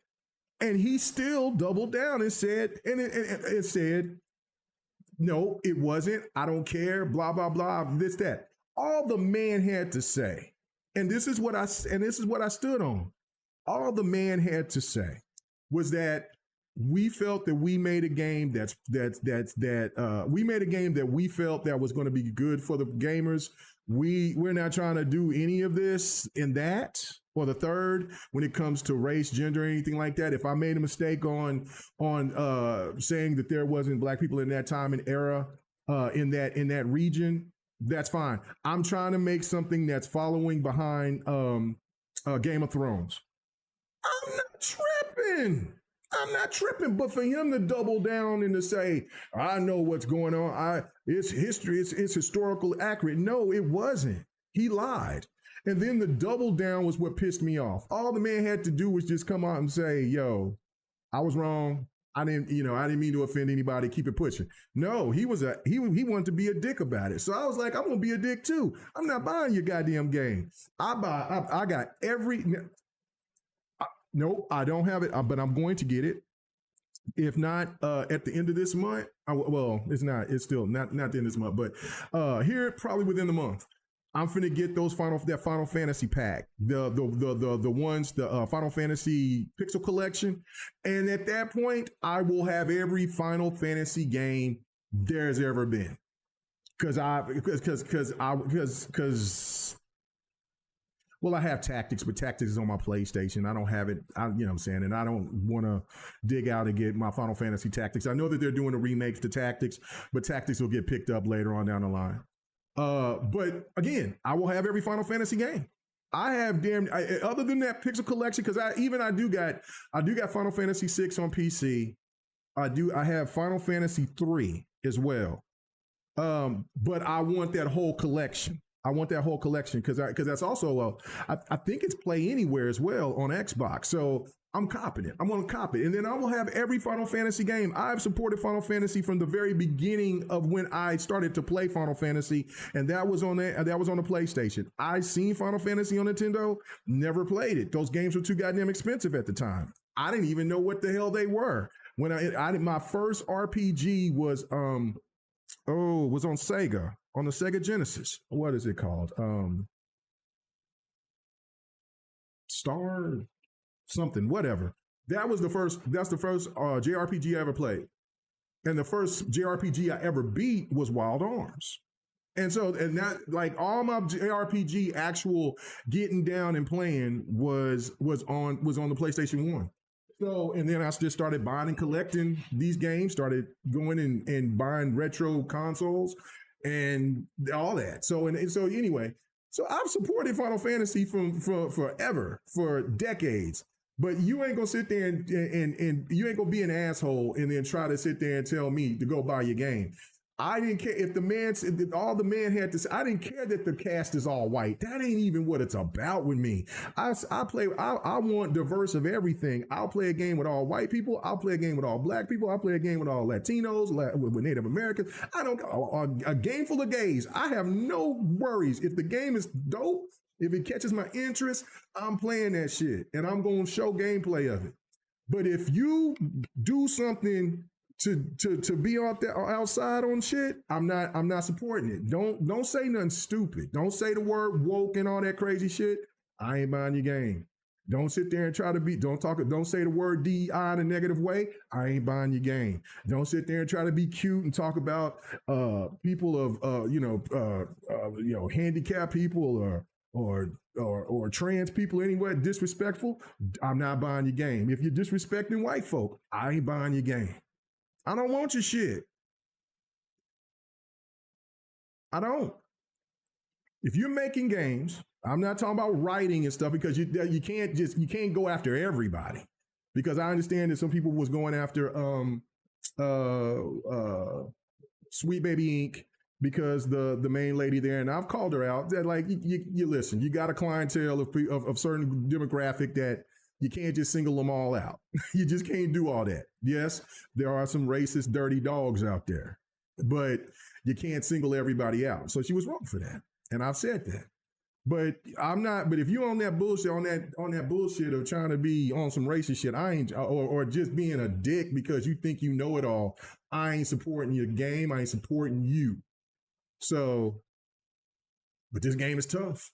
and he still doubled down and said and said, no, it wasn't. I don't care. Blah blah blah. This that. All the man had to say. And this is what I stood on. All the man had to say was that we felt that we made a game we made a game that we felt that was going to be good for the gamers. We're not trying to do any of this in that or the third when it comes to race, gender, or anything like that. If I made a mistake on saying that there wasn't black people in that time and era in that region, that's fine. I'm trying to make something that's following behind Game of Thrones. I'm not tripping. But for him to double down and to say, I know what's going on. It's history. It's historical accurate. No, it wasn't. He lied. And then the double down was what pissed me off. All the man had to do was just come out and say, yo, I was wrong. I didn't mean to offend anybody. Keep it pushing. No, he wanted to be a dick about it. So I was like, I'm gonna be a dick too. I'm not buying your goddamn game. I got every. Nope, I don't have it, but I'm going to get it. If not at the end of this month, it's not. It's still not the end of this month, but here probably within the month. I'm finna get that Final Fantasy pack, the ones, the Final Fantasy Pixel Collection, and at that point, I will have every Final Fantasy game there's ever been, because I have Tactics, but Tactics is on my PlayStation. I don't have it. You know what I'm saying, and I don't want to dig out and get my Final Fantasy Tactics. I know that they're doing a remake to Tactics, but Tactics will get picked up later on down the line. But again, I will have every Final Fantasy game. I have other than that Pixel Collection, because I do got Final Fantasy 6 on PC. I have Final Fantasy 3 as well. But I want that whole collection. I want that whole collection because that's also I think it's Play Anywhere as well on Xbox. So I'm copping it. I'm gonna cop it, and then I will have every Final Fantasy game. I've supported Final Fantasy from the very beginning of when I started to play Final Fantasy, and that was on the PlayStation. I seen Final Fantasy on Nintendo, never played it. Those games were too goddamn expensive at the time. I didn't even know what the hell they were. When my first RPG was was on Sega, on the Sega Genesis. What is it called? Star something, whatever. That's the first JRPG I ever played. And the first JRPG I ever beat was Wild Arms. And that, like, all my JRPG actual getting down and playing was on the PlayStation 1. So, and then I just started buying and collecting these games, started going and buying retro consoles and all that. So anyway, I've supported Final Fantasy from forever, for decades. But you ain't gonna sit there and you ain't gonna be an asshole and then try to sit there and tell me to go buy your game. I didn't care if all the man had to say. I didn't care that the cast is all white. That ain't even what it's about with me. I want diverse of everything. I'll play a game with all white people. I'll play a game with all black people. I'll play a game with all Latinos, with Native Americans. A game full of gays. I have no worries. If the game is dope, if it catches my interest, I'm playing that shit and I'm going to show gameplay of it. But if you do something to be out there outside on shit, I'm not supporting it. Don't say nothing stupid. Don't say the word woke and all that crazy shit. I ain't buying your game. Don't sit there and try to don't say the word DEI in a negative way. I ain't buying your game. Don't sit there and try to be cute and talk about people of handicapped people or trans people anywhere disrespectful. I'm not buying your game. If you're disrespecting white folk, I ain't buying your game. I don't want your shit. I don't. If you're making games, I'm not talking about writing and stuff, because you can't go after everybody. Because I understand that some people was going after Sweet Baby Inc. because the main lady there, and I've called her out, that like you listen, you got a clientele of certain demographic that you can't just single them all out. You just can't do all that. Yes, there are some racist, dirty dogs out there, but you can't single everybody out. So she was wrong for that, and I've said that. But I'm not. But if you're on that bullshit, on that bullshit of trying to be on some racist shit, I ain't, or just being a dick because you think you know it all, I ain't supporting your game. I ain't supporting you. So, but this game is tough.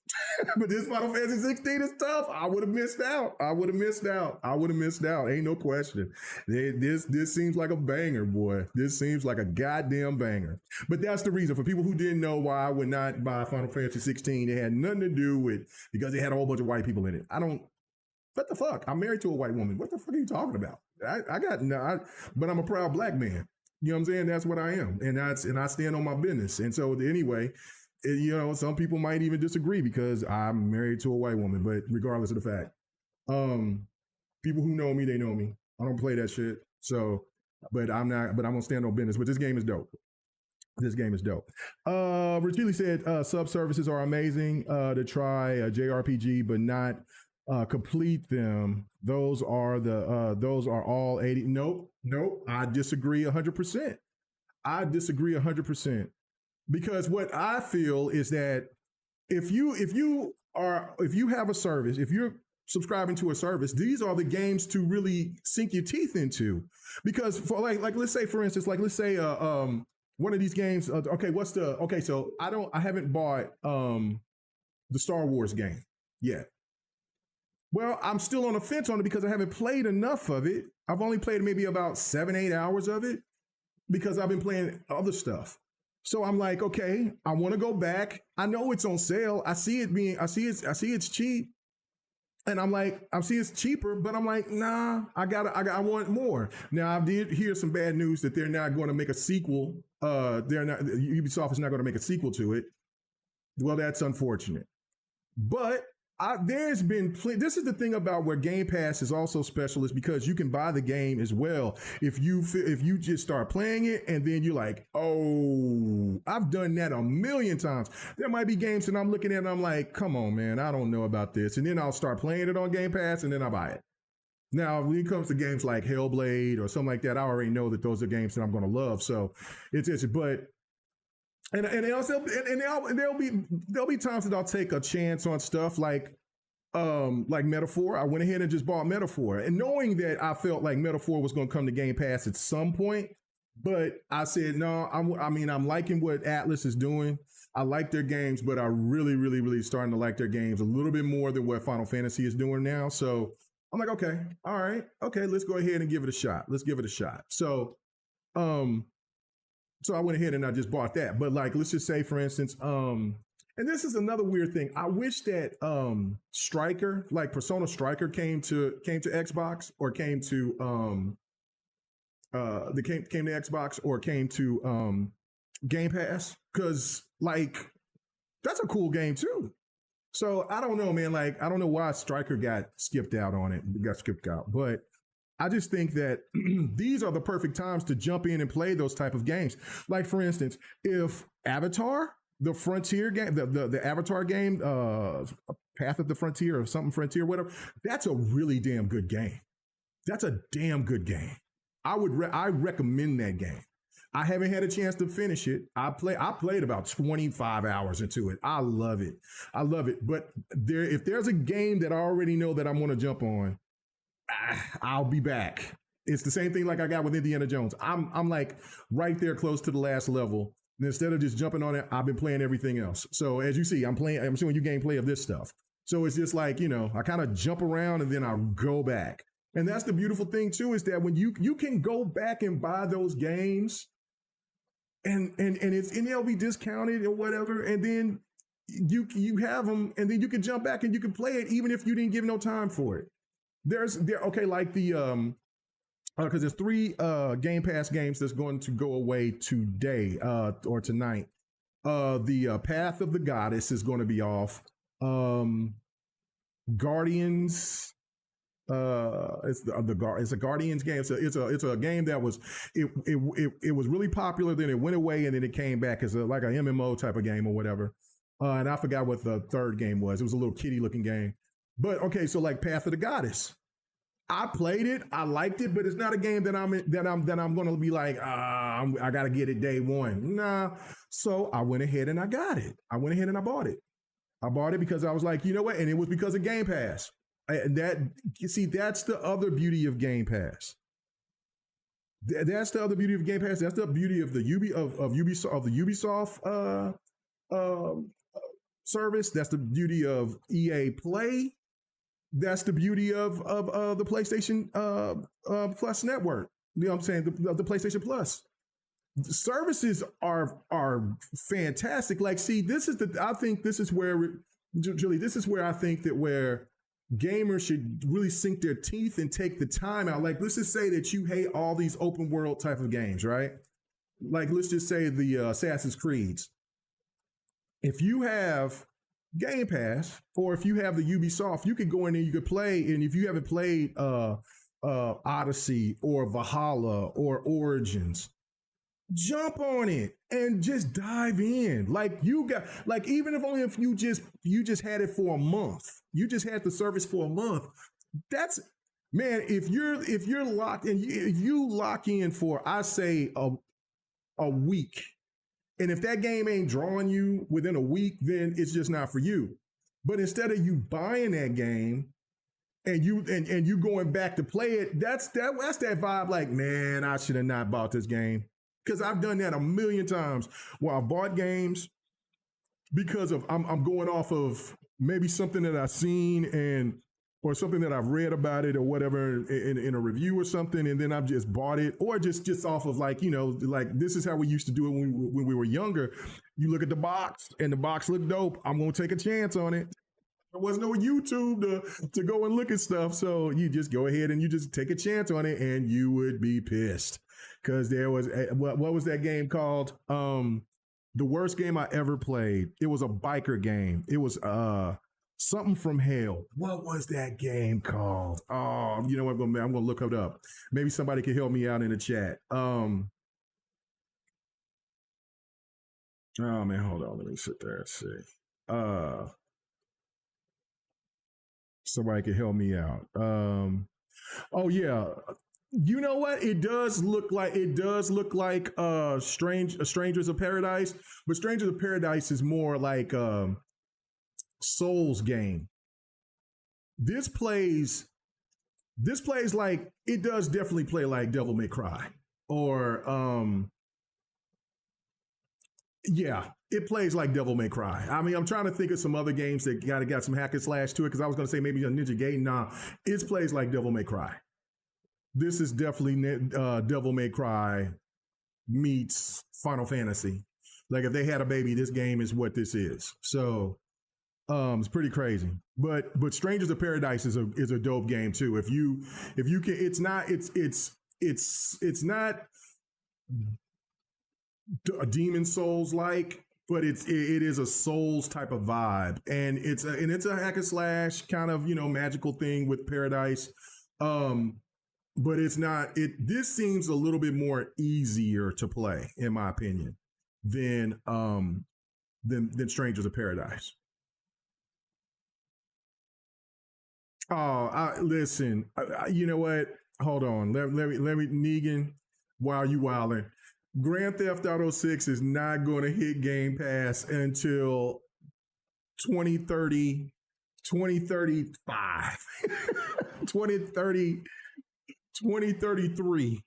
But this Final Fantasy 16 is tough. I would have missed out. Ain't no question. This seems like a banger, boy. This seems like a goddamn banger. But that's the reason for people who didn't know why I would not buy Final Fantasy 16. It had nothing to do with because it had a whole bunch of white people in it. What the fuck? I'm married to a white woman. What the fuck are you talking about? But I'm a proud black man. You know what I'm saying? That's what I am. And I stand on my business. And so anyway, some people might even disagree because I'm married to a white woman, but regardless of the fact, people who know me, they know me. I don't play that shit. So, but I'm gonna stand on business. But this game is dope. Richili said sub-services are amazing to try a JRPG, but not complete them. Those are all 80. Nope. I disagree 100%. Because what I feel is that if you have a service, if you're subscribing to a service, these are the games to really sink your teeth into. Because for like let's say, for instance, one of these games. So I haven't bought the Star Wars game yet. Well, I'm still on the fence on it because I haven't played enough of it. I've only played maybe about 7-8 hours of it because I've been playing other stuff. So I'm like, okay, I want to go back. I know it's on sale. I see it's cheap. And I'm like, I see it's cheaper, but I'm like, nah, I want more. Now I did hear some bad news that they're not going to make a sequel. Ubisoft is not going to make a sequel to it. Well, that's unfortunate. But there's been this is the thing about where Game Pass is also special is because you can buy the game as well if you just start playing it and then you're like, oh, I've done that a million times. There might be games that I'm looking at and I'm like, come on, man, I don't know about this, and then I'll start playing it on Game Pass and then I buy it. Now, when it comes to games like Hellblade or something like that, I already know that those are games that I'm going to love. So it's but. And there'll be times that I'll take a chance on stuff like Metaphor. I went ahead and just bought Metaphor, and knowing that I felt like Metaphor was going to come to Game Pass at some point, but I said no. I'm liking what Atlas is doing. I like their games, but I really starting to like their games a little bit more than what Final Fantasy is doing now. So I'm like, okay, all right, okay, let's go ahead and give it a shot. Let's give it a shot. So I went ahead and I just bought that. But like, let's just say, for instance, and this is another weird thing. I wish that Striker, like Persona Striker, came to Xbox or came to came to Xbox or came to Game Pass, because like that's a cool game too. So I don't know, man. Like I don't know why Striker got skipped out, but I just think that these are the perfect times to jump in and play those type of games. Like, for instance, if Avatar, the Frontier game, the Avatar game, Path of the Frontier or something Frontier, whatever, that's a really damn good game. That's a damn good game. I recommend that game. I haven't had a chance to finish it. I played about 25 hours into it. I love it. But if there's a game that I already know that I'm going to jump on, I'll be back. It's the same thing like I got with Indiana Jones. I'm like right there close to the last level. And instead of just jumping on it, I've been playing everything else. So as you see, I'm showing you gameplay of this stuff. So it's just like, I kind of jump around and then I go back. And that's the beautiful thing too, is that when you can go back and buy those games and they'll be discounted or whatever, and then you have them and then you can jump back and you can play it even if you didn't give no time for it. Like the because there's 3 Game Pass games that's going to go away today or tonight. The Path of the Goddess is going to be off. Guardians, it's a Guardians game. So it's a game that was it was really popular. Then it went away and then it came back as like an MMO type of game or whatever. And I forgot what the third game was. It was a little kitty looking game. But okay, so like Path of the Goddess, I played it, I liked it, but it's not a game that I'm going to be like, I got to get it day one. Nah. So I went ahead and I got it. I went ahead and I bought it. I bought it because I was like, you know what? And it was because of Game Pass. That's the other beauty of Game Pass. That's the other beauty of Game Pass. That's the beauty of the Ubisoft service. That's the beauty of EA Play. That's the beauty of the PlayStation Plus network. You know what I'm saying? The PlayStation Plus. The services are fantastic. Like, see, I think this is where, Julie, this is where I think that where gamers should really sink their teeth and take the time out. Like, let's just say that you hate all these open world type of games, right? Like, let's just say the Assassin's Creeds. If you have Game Pass, or if you have the Ubisoft, you could go in there, you could play, and if you haven't played Odyssey or Valhalla or Origins, jump on it and just dive in. Like even if you just had it for a month, you just had the service for a month. That's, man, if you're locked in, if you lock in for, I say a week. And if that game ain't drawing you within a week, then it's just not for you. But instead of you buying that game and you going back to play it, that's that vibe. Like, man, I should have not bought this game, because I've done that a million times where I bought games because of I'm going off of maybe something that I've seen or something that I've read about it or whatever in a review or something, and then I've just bought it, or just off of like, like this is how we used to do it when we were younger. You look at the box and the box looked dope. I'm gonna take a chance on it. There was no YouTube to go and look at stuff, so you just go ahead and you just take a chance on it, and you would be pissed because there was what was that game called? The worst game I ever played. It was a biker game. It was Something from Hell. What was that game called? Oh, you know what? I'm gonna look it up. Maybe somebody can help me out in the chat. Oh man, hold on. Let me sit there and see. Somebody can help me out. Oh yeah. You know what? It does look like Strangers of Paradise, but Strangers of Paradise is more like Souls game. This plays like it does definitely play like Devil May Cry. Or yeah, it plays like Devil May Cry. I mean, I'm trying to think of some other games that got some hack and slash to it because I was going to say maybe a Ninja Gaiden. Nah, it plays like Devil May Cry. This is definitely Devil May Cry meets Final Fantasy. Like if they had a baby, this game is what this is. So it's pretty crazy. But Strangers of Paradise is a dope game too. If you can, it's not a Demon Souls like, but it is a Souls type of vibe, and it's a hack and slash kind of magical thing with Paradise. But it's not. This seems a little bit more easier to play, in my opinion, than Strangers of Paradise. Oh, listen. You know what? Hold on. Let me Negan. While you wilding, Grand Theft Auto 6 is not going to hit Game Pass until 2030, 2035, 2030. 2033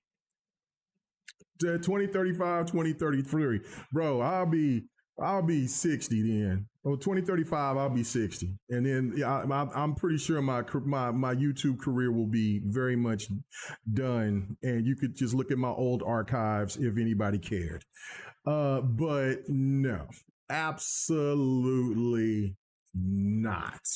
to 2035 2033, bro. I'll be 60 then. Oh, 2035 I'll be 60, and then I'm pretty sure my YouTube career will be very much done, and you could just look at my old archives if anybody cared. But no, absolutely not.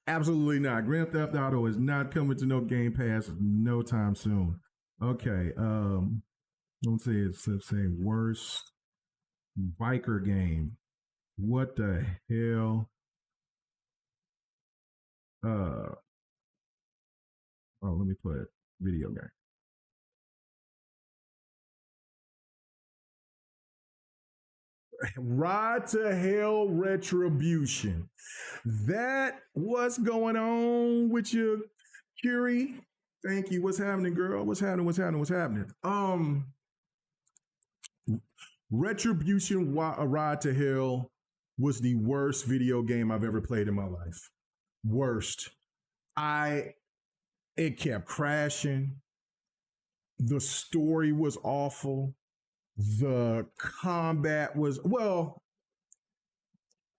Absolutely not. Grand Theft Auto is not coming to no Game Pass no time soon. Okay. Don't say it's saying worst biker game. What the hell? Let me put video game. Ride to Hell Retribution. That what's going on with you, Curie? Thank you. What's happening, girl? What's happening? Retribution Ride to Hell was the worst video game I've ever played in my life. Worst. It kept crashing. The story was awful. The combat was, well,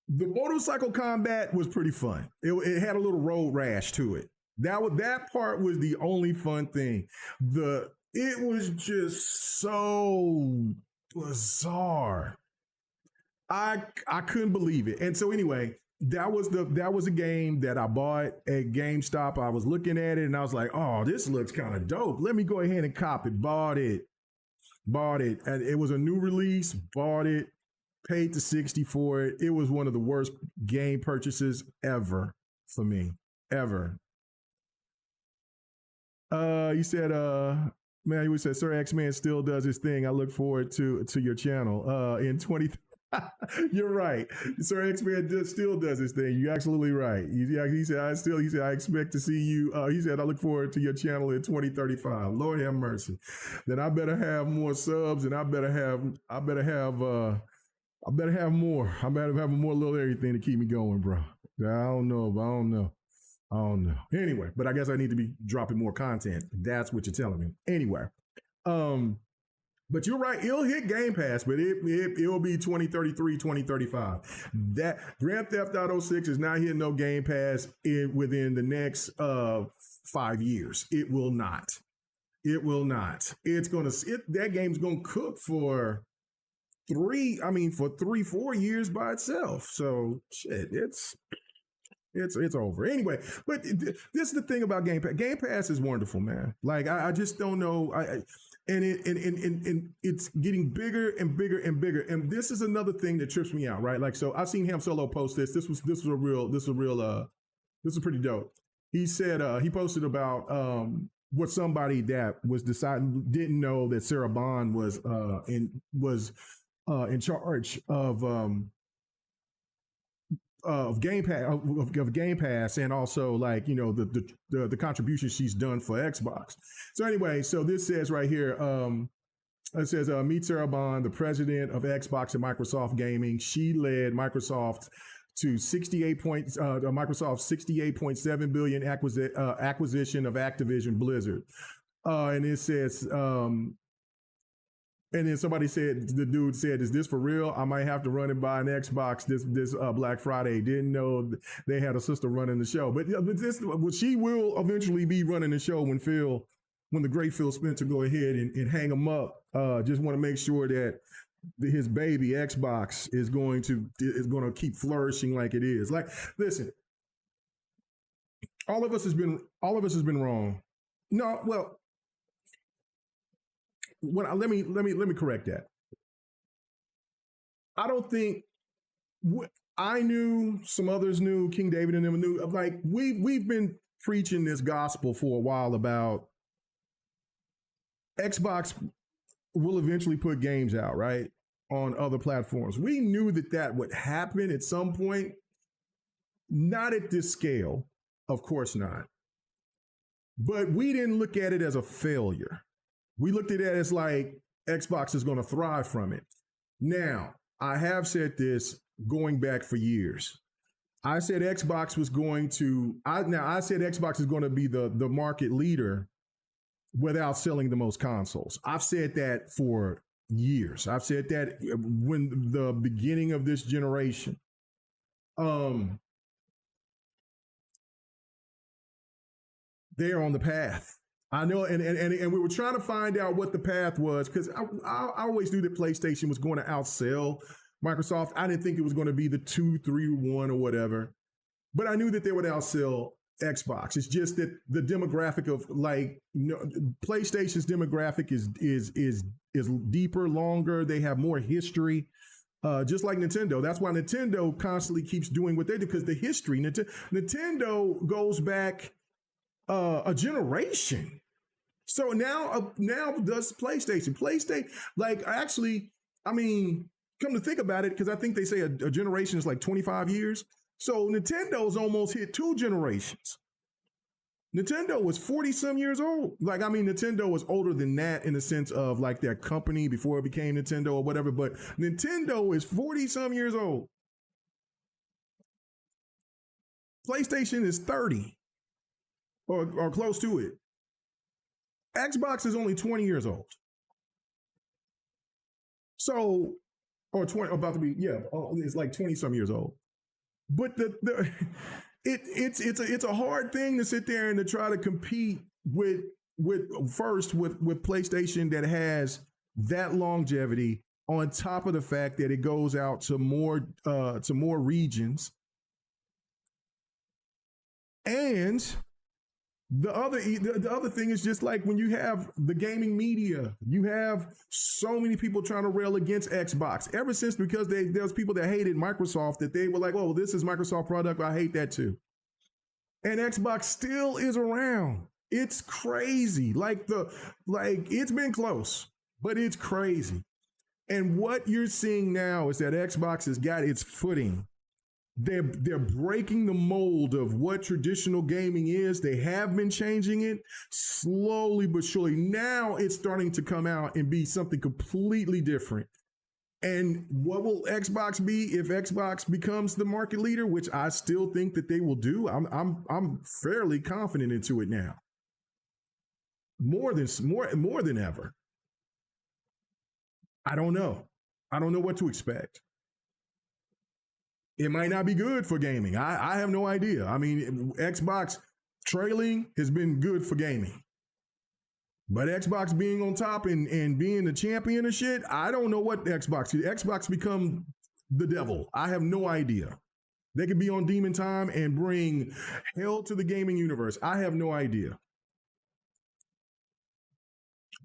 the motorcycle combat was pretty fun. It had a little road rash to it. That part was the only fun thing. It was just so bizarre. I couldn't believe it. And so anyway, that was a game that I bought at GameStop. I was looking at it and I was like, oh, this looks kind of dope. Let me go ahead and cop it. Bought it. And it was a new release. Bought it. Paid the $60 for it. It was one of the worst game purchases ever for me. Ever. You said, man, you said, Sir X-Man still does his thing. I look forward to your channel. In 20. You're right. Sir X-Man still does his thing. You're absolutely right. He said, I expect to see you. He said, I look forward to your channel in 2035. Lord have mercy. Then I better have more subs, and I better have more. I better have more little everything to keep me going, bro. I don't know. Anyway, but I guess I need to be dropping more content. That's what you're telling me. Anyway, but you're right. It'll hit Game Pass, but it'll be 2033, 2035. That Grand Theft Auto 6 is not hitting no Game Pass within the next 5 years. It will not. That game's gonna cook for 4 years by itself. So shit, it's over. Anyway, but this is the thing about Game Pass. Game Pass is wonderful, man. Like I just don't know. and it's getting bigger and bigger and bigger. And this is another thing that trips me out, right? Like, so I've seen Ham Solo post this. This was pretty dope. He said he posted about what somebody that was deciding didn't know that Sarah Bond was in charge of Game Pass of Game Pass, and also like the contributions she's done for Xbox. So anyway, so this says right here, it says meet Sarah Bond, the president of Xbox and Microsoft Gaming. She led Microsoft to Microsoft's $68.7 billion acquisition of Activision Blizzard, and it says. And then somebody said, the dude said, "Is this for real? I might have to run and buy an Xbox this Black Friday." Didn't know they had a sister running the show, but she will eventually be running the show when the great Phil Spencer go ahead and hang him up. Just want to make sure that his baby Xbox is going to keep flourishing like it is. Like, listen, all of us has been wrong. No, well. Let me correct that. I don't think I knew, some others knew, King David and them knew. Like, we've been preaching this gospel for a while about Xbox will eventually put games out, right, on other platforms. We knew that would happen at some point. Not at this scale, of course not. But we didn't look at it as a failure. We looked at it as like Xbox is going to thrive from it. Now, I have said this going back for years. I said Xbox was going to, I said Xbox is going to be the market leader without selling the most consoles. I've said that for years. I've said that when the beginning of this generation. They're on the path. I know, and we were trying to find out what the path was, because I always knew that PlayStation was going to outsell Microsoft. I didn't think it was going to be the 2-3-1 or whatever, but I knew that they would outsell Xbox. It's just that the demographic of PlayStation's demographic is deeper, longer. They have more history, just like Nintendo. That's why Nintendo constantly keeps doing what they do, because the history. Nintendo goes back a generation. So now does PlayStation, like, actually, I mean, come to think about it, because I think they say a generation is like 25 years. So Nintendo's almost hit 2 generations. Nintendo was 40 some years old. Like, I mean, Nintendo was older than that in the sense of like their company before it became Nintendo or whatever, but Nintendo is 40 some years old. PlayStation is 30 or close to it. Xbox is only 20 years old. So, or 20, about to be, yeah, it's like 20 some years old. But it's a hard thing to sit there and to try to compete with PlayStation that has that longevity, on top of the fact that it goes out to more regions. And the other thing is just like when you have the gaming media, you have so many people trying to rail against Xbox ever since, because there was people that hated Microsoft, that they were like, "Oh, this is Microsoft product. I hate that too." And Xbox still is around. It's crazy. Like it's been close, but it's crazy. And what you're seeing now is that Xbox has got its footing. They're breaking the mold of what traditional gaming is. They have been changing it slowly but surely. Now it's starting to come out and be something completely different. And what will Xbox be if Xbox becomes the market leader, which I still think that they will do? I'm fairly confident into it now. More than ever. I don't know. I don't know what to expect. It might not be good for gaming. I have no idea. I mean, Xbox trailing has been good for gaming. But Xbox being on top and being the champion of shit, I don't know what Xbox become the devil. I have no idea. They could be on Demon Time and bring hell to the gaming universe. I have no idea.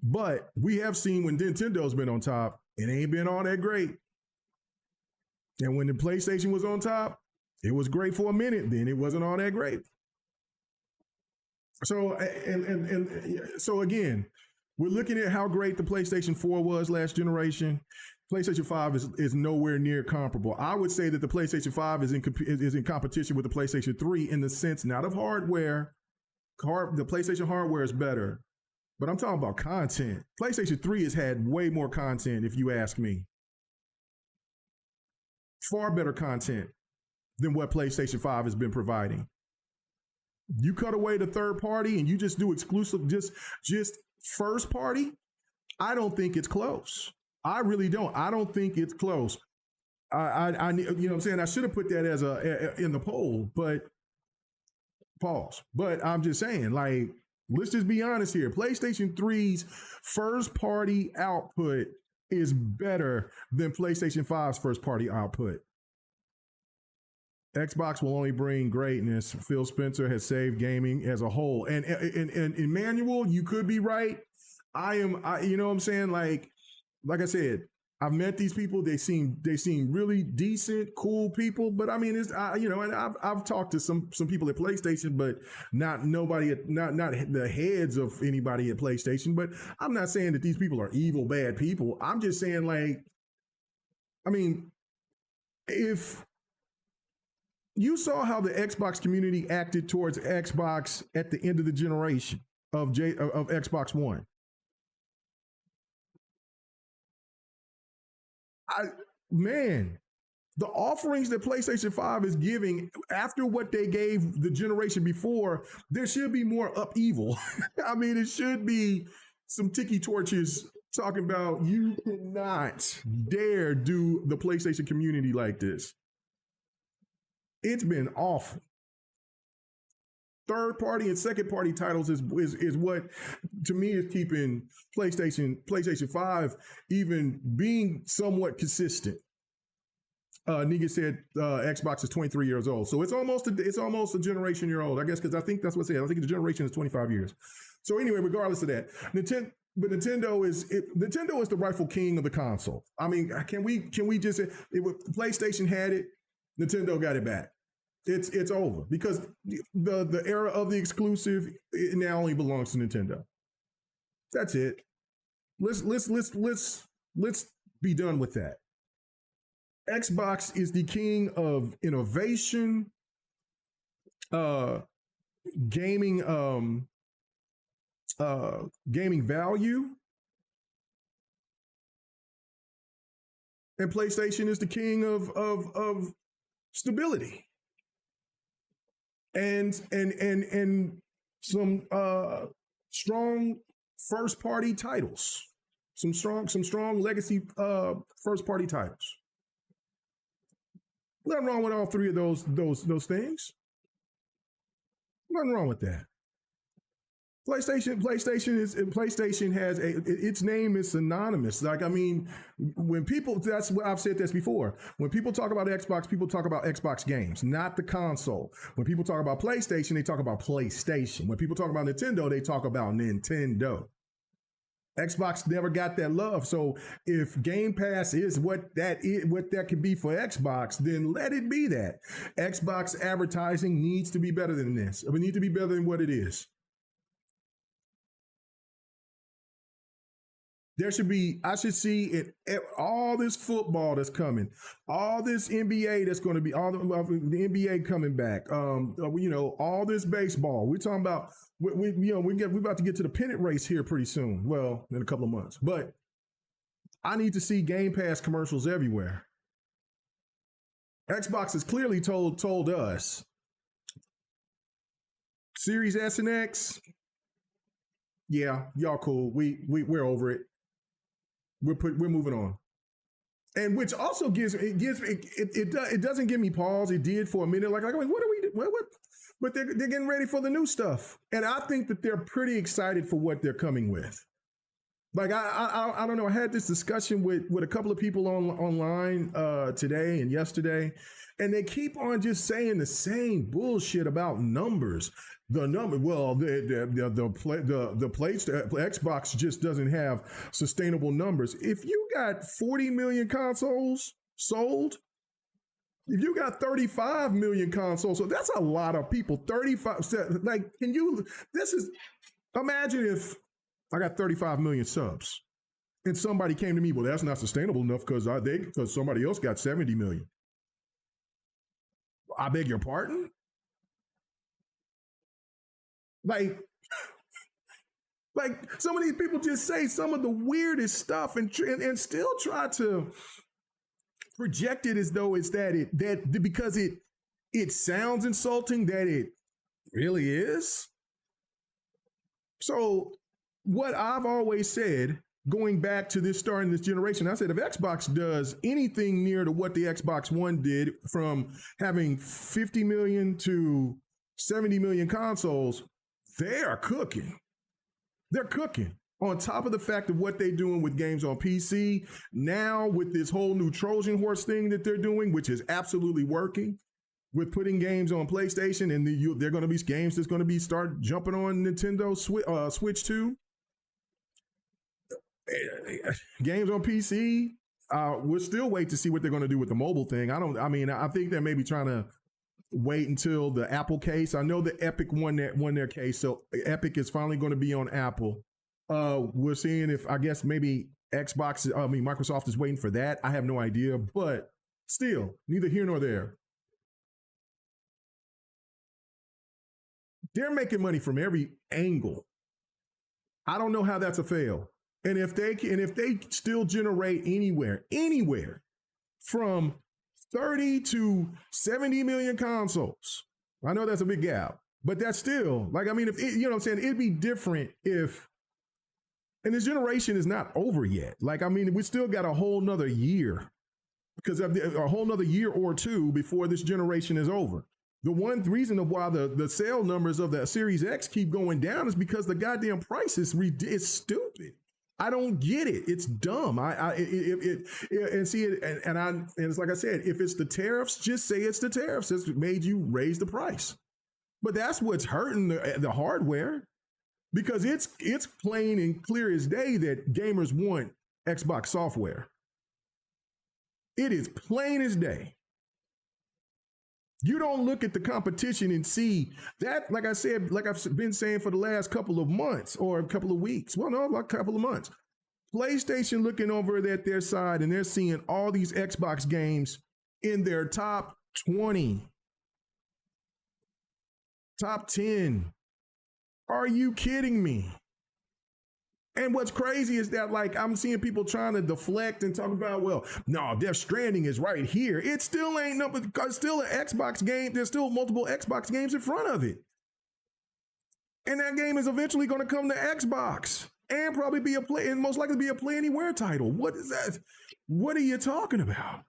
But we have seen when Nintendo's been on top, it ain't been all that great. And when the PlayStation was on top, it was great for a minute. Then it wasn't all that great. So so again, we're looking at how great the PlayStation 4 was last generation. PlayStation 5 is nowhere near comparable. I would say that the PlayStation 5 is in competition with the PlayStation 3 in the sense not of hardware. The PlayStation hardware is better, but I'm talking about content. PlayStation 3 has had way more content, if you ask me. Far better content than what PlayStation 5 has been providing. You cut away the third party and you just do exclusive, just first party. I don't think it's close. I really don't. I don't think it's close. I you know what I'm saying? I should have put that as in the poll, but pause. But I'm just saying, like, let's just be honest here. PlayStation 3's first party output is better than PlayStation 5's first party output. Xbox will only bring greatness. Phil Spencer has saved gaming as a whole. And Emmanuel, you could be right. You know what I'm saying? Like I said, I've met these people. They seem really decent, cool people. But I mean, and I've talked to some people at PlayStation, but not the heads of anybody at PlayStation. But I'm not saying that these people are evil, bad people. I'm just saying, like, I mean, if you saw how the Xbox community acted towards Xbox at the end of the generation of Xbox One. The offerings that PlayStation 5 is giving after what they gave the generation before, there should be more upheaval. I mean, it should be some tiki torches talking about you cannot dare do the PlayStation community like this. It's been awful. Third party and second party titles is what to me is keeping PlayStation 5 even being somewhat consistent. Niga said Xbox is 23 years old, so it's almost a generation year old, I guess, because I think that's what it said. I think the generation is 25 years. So anyway, regardless of that, Nintendo is the rightful king of the console. I mean, can we just say PlayStation had it? Nintendo got it back. It's over because the era of the exclusive it now only belongs to Nintendo. That's it. Let's be done with that. Xbox is the king of innovation, gaming value, and PlayStation is the king of stability and some strong first party titles, some strong legacy first party titles. Nothing wrong with all three of those things. Nothing wrong with that. PlayStation has its name is synonymous. Like, I mean, when people, that's what I've said this before. When people talk about Xbox, people talk about Xbox games, not the console. When people talk about PlayStation, they talk about PlayStation. When people talk about Nintendo, they talk about Nintendo. Xbox never got that love. So if Game Pass is what that can be for Xbox, then let it be that. Xbox advertising needs to be better than this. It needs to be better than what it is. I should see it, all this football that's coming, all this NBA that's going to be, all the NBA coming back, all this baseball. We're talking about, we're about to get to the pennant race here pretty soon. Well, in a couple of months, but I need to see Game Pass commercials everywhere. Xbox has clearly told us Series S and X, yeah, y'all cool. We're over it. We're moving on, and which also it doesn't give me pause. It did for a minute, like what are we? What? But they're getting ready for the new stuff, and I think that they're pretty excited for what they're coming with. Like I don't know. I had this discussion with a couple of people online today and yesterday, and they keep on just saying the same bullshit about numbers. The number, well, Xbox just doesn't have sustainable numbers. If you got 40 million consoles sold, if you got 35 million consoles, so that's a lot of people. 35, like, can you? This is imagine if I got 35 million subs. And somebody came to me, well, that's not sustainable enough because somebody else got 70 million. I beg your pardon? Like some of these people just say some of the weirdest stuff and still try to project it as though it's that because it sounds insulting that it really is. So what I've always said, going back to this starting this generation, I said if Xbox does anything near to what the Xbox One did, from having 50 million to 70 million consoles, they are cooking. They're cooking. On top of the fact of what they're doing with games on PC, now with this whole new Trojan horse thing that they're doing, which is absolutely working, with putting games on PlayStation, and they're going to be games that's going to be start jumping on Nintendo Switch 2. Games on PC, we'll still wait to see what they're going to do with the mobile thing. I think they're maybe trying to wait until the Apple case. I know the Epic won their case, so Epic is finally going to be on Apple. We're seeing if, I guess, maybe Microsoft is waiting for that. I have no idea, but still, neither here nor there. They're making money from every angle. I don't know how that's a fail. And if they still generate anywhere from 30 to 70 million consoles, I know that's a big gap, but that's still if it, you know what I'm saying, it'd be different if, and this generation is not over yet. We still got a whole nother year, because a whole nother year or two before this generation is over. The one reason of why the sale numbers of the Series X keep going down is because the goddamn price is stupid. I don't get it. It's dumb. And it's like I said, if it's the tariffs, just say it's the tariffs that's made you raise the price. But that's what's hurting the hardware, because it's plain and clear as day that gamers want Xbox software. It is plain as day. You don't look at the competition and see that, like I said, like I've been saying for the last couple of months or a couple of weeks. Well, no, like a couple of months. PlayStation looking over at their side and they're seeing all these Xbox games in their top 20, top 10. Are you kidding me? And what's crazy is that, I'm seeing people trying to deflect and talk about, well, no, Death Stranding is right here. It still ain't no, because it's still an Xbox game. There's still multiple Xbox games in front of it. And that game is eventually going to come to Xbox and probably be and most likely be a Play Anywhere title. What is that? What are you talking about?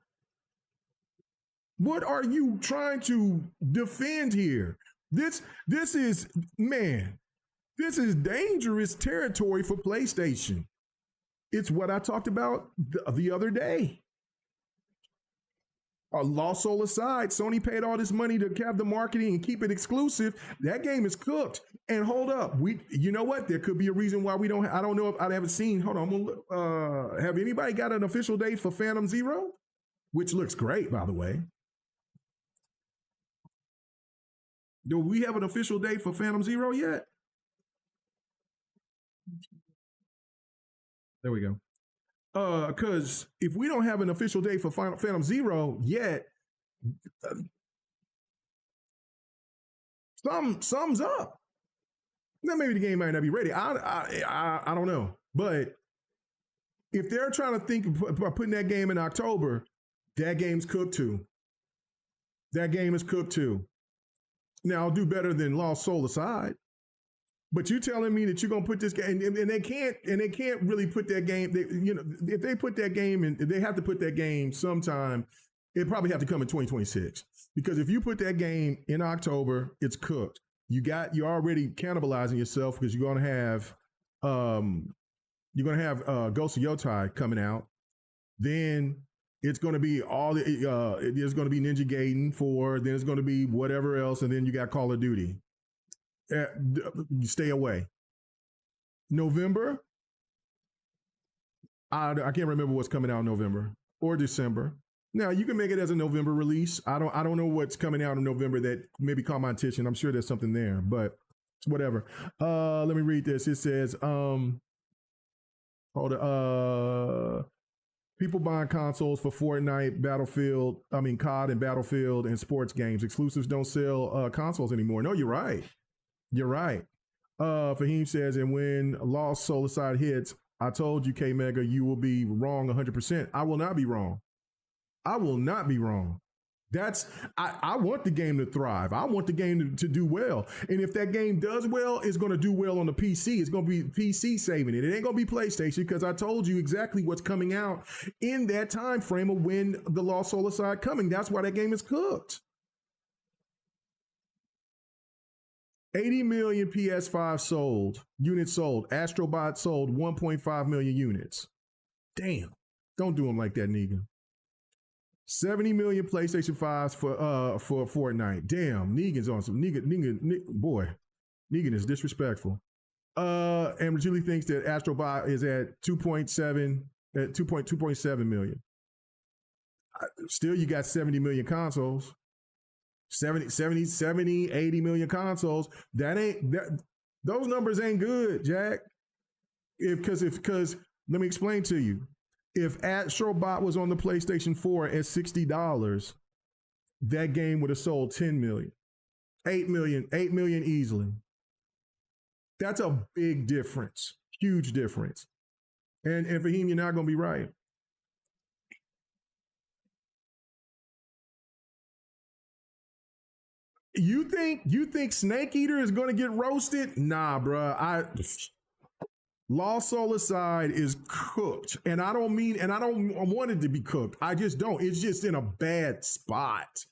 What are you trying to defend here? This is, man. This is dangerous territory for PlayStation. It's what I talked about the other day. Lost Soul aside, Sony paid all this money to have the marketing and keep it exclusive. That game is cooked. And hold up, you know what? There could be a reason why we don't. I don't know if I haven't seen. Hold on, have anybody got an official date for Phantom Zero, which looks great, by the way? Do we have an official date for Phantom Zero yet? There we go. Because if we don't have an official date for Phantom Zero yet, sums up. Now maybe the game might not be ready. I don't know. But if they're trying to think about putting that game in October, that game's cooked too. That game is cooked too. Now I'll do better than Lost Soul aside. But you telling me that you're gonna put this game, and they can't really put that game. If they put that game in, they have to put that game sometime. It probably have to come in 2026, because if you put that game in October, it's cooked. You're already cannibalizing yourself, because you're gonna have You're gonna have Ghost of Yotai coming out. Then it's gonna be all the there's gonna be Ninja Gaiden 4, then it's gonna be whatever else, and then you got Call of Duty. You stay away. November, I can't remember what's coming out in November or December. Now you can make it as a November release. I don't know what's coming out in November that maybe caught my attention. I'm sure there's something there, but whatever. Let me read this. It says, people buying consoles for Fortnite, COD and Battlefield and sports games. Exclusives don't sell consoles anymore. No, you're right. You're right. Fahim says, and when Lost Soul Aside hits, I told you, K Mega, you will be wrong 100%. I will not be wrong. I will not be wrong. I want the game to thrive. I want the game to do well. And if that game does well, it's going to do well on the PC. It's going to be PC saving it. It ain't going to be PlayStation, because I told you exactly what's coming out in that time frame of when the Lost Soul Aside coming. That's why that game is cooked. 80 million PS5 units sold. Astrobot sold 1.5 million units. Damn. Don't do them like that, Negan. 70 million PlayStation 5s for Fortnite. Damn, Negan's on some boy. Negan is disrespectful. And Julie thinks that Astrobot is at 2.7 million. Still, you got 70 million consoles. 70, 80 million consoles. Those numbers ain't good, Jack. Because let me explain to you. If Astrobot was on the PlayStation 4 at $60, that game would have sold 10 million. 8 million easily. That's a big difference. Huge difference. And Fahim, you're not going to be right. You think Snake Eater is going to get roasted? Nah, bruh. Lost Soul Aside is cooked. And I don't want it to be cooked. I just don't. It's just in a bad spot.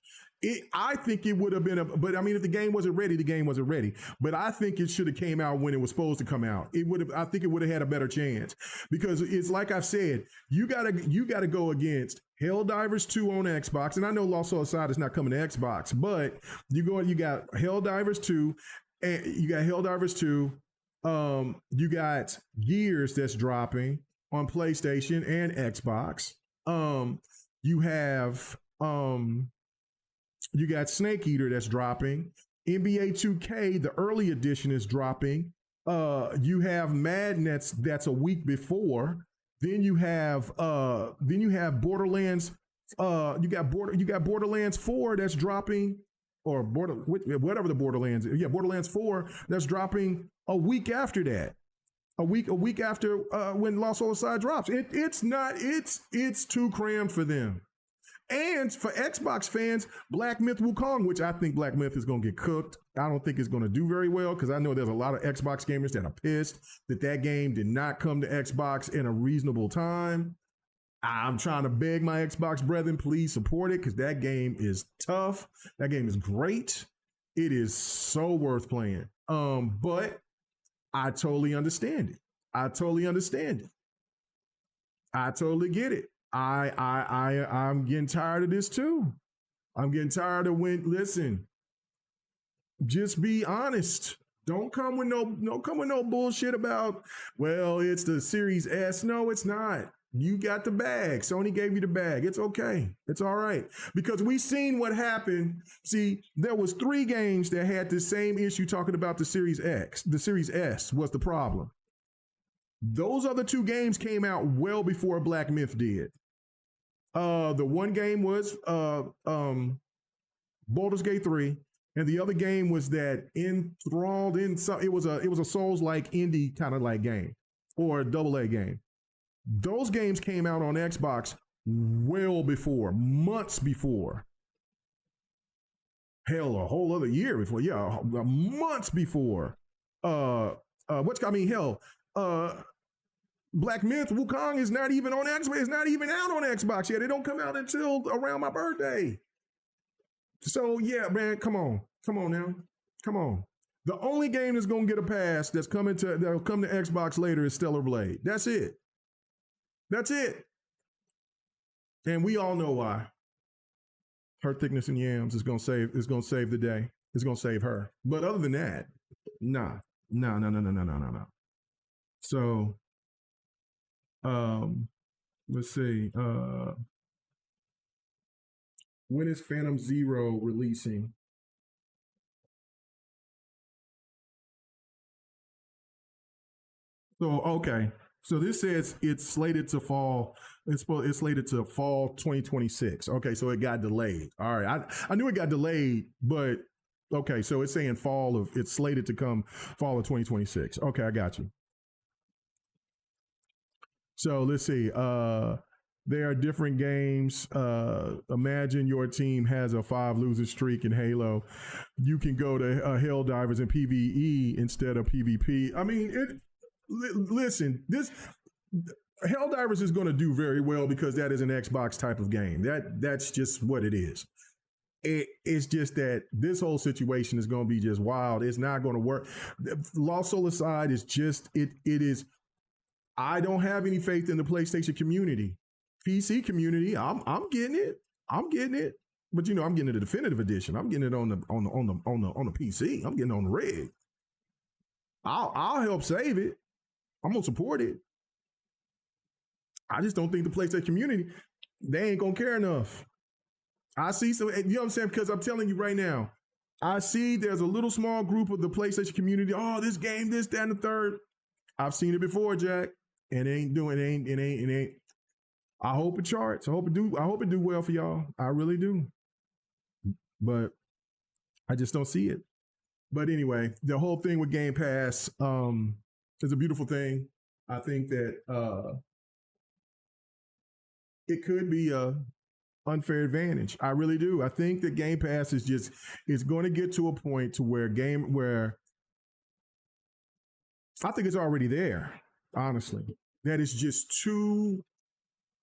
I think it would have been but I mean, if the game wasn't ready, the game wasn't ready. But I think it should have came out when it was supposed to come out. I think it would have had a better chance, because it's like I've said, you gotta go against Helldivers 2 on Xbox. And I know Lost Soul Aside is not coming to Xbox, but you got Helldivers 2, and you got Helldivers 2. You got Gears that's dropping on PlayStation and Xbox. You got Snake Eater that's dropping. NBA 2K, the early edition, is dropping. You have Madden that's a week before. Then you have Borderlands. You got Borderlands 4 that's dropping, or whatever the Borderlands. Yeah, Borderlands 4 that's dropping a week after that. A week after when Lost Soul Aside drops. It's too crammed for them. And for Xbox fans, Black Myth Wukong, which I think Black Myth is going to get cooked. I don't think it's going to do very well, because I know there's a lot of Xbox gamers that are pissed that game did not come to Xbox in a reasonable time. I'm trying to beg my Xbox brethren, please support it, because that game is tough. That game is great. It is so worth playing. But I totally understand it. I totally get it. I'm getting tired of this too. I'm getting tired of listen, just be honest. Don't come with no bullshit about, well, it's the Series S. No, it's not. You got the bag. Sony gave you the bag. It's okay. It's all right. Because we seen what happened. See, there was 3 games that had the same issue talking about the Series X. The Series S was the problem. Those other 2 games came out well before Black Myth did. The one game was Baldur's Gate 3, and the other game was that Enthralled in some. It was a Souls-like indie kind of like game, or a AA game. Those games came out on Xbox well before, months before. Hell, a whole other year before. Yeah, months before. Black Myth Wukong is not even on Xbox. It's not even out on Xbox yet. They don't come out until around my birthday. So yeah, man, come on now. Come on. The only game that's gonna get a pass that'll come to Xbox later is Stellar Blade. That's it. That's it. And we all know why. Her thickness in yams is gonna save the day. It's gonna save her. But other than that, nah. No. So let's see. When is Phantom Zero releasing? So okay. So this says it's slated to fall. It's slated to fall 2026. Okay, so it got delayed. All right, I knew it got delayed, but okay, so it's saying it's slated to come fall of 2026. Okay, I got you. So let's see. There are different games. Imagine your team has a 5 losing streak in Halo. You can go to Helldivers and PvE instead of PvP. I mean, listen, this Helldivers is going to do very well because that is an Xbox type of game. That's just what it is. It's just that this whole situation is going to be just wild. It's not going to work. Lost Soul aside, is just it is. I don't have any faith in the PlayStation community. PC community, I'm getting it. I'm getting it. But you know, I'm getting the definitive edition. I'm getting it on the PC. I'm getting it on the red. I'll help save it. I'm gonna support it. I just don't think the PlayStation community, they ain't gonna care enough. I see some, you know what I'm saying? Because I'm telling you right now, I see there's a little small group of the PlayStation community. Oh, this game, this, that, and the third. I've seen it before, Jack. And it ain't. I hope it charts. I hope it do well for y'all. I really do. But I just don't see it. But anyway, the whole thing with Game Pass is a beautiful thing. I think that it could be a unfair advantage. I really do. I think that Game Pass is going to get to a point to where I think it's already there, honestly. That is just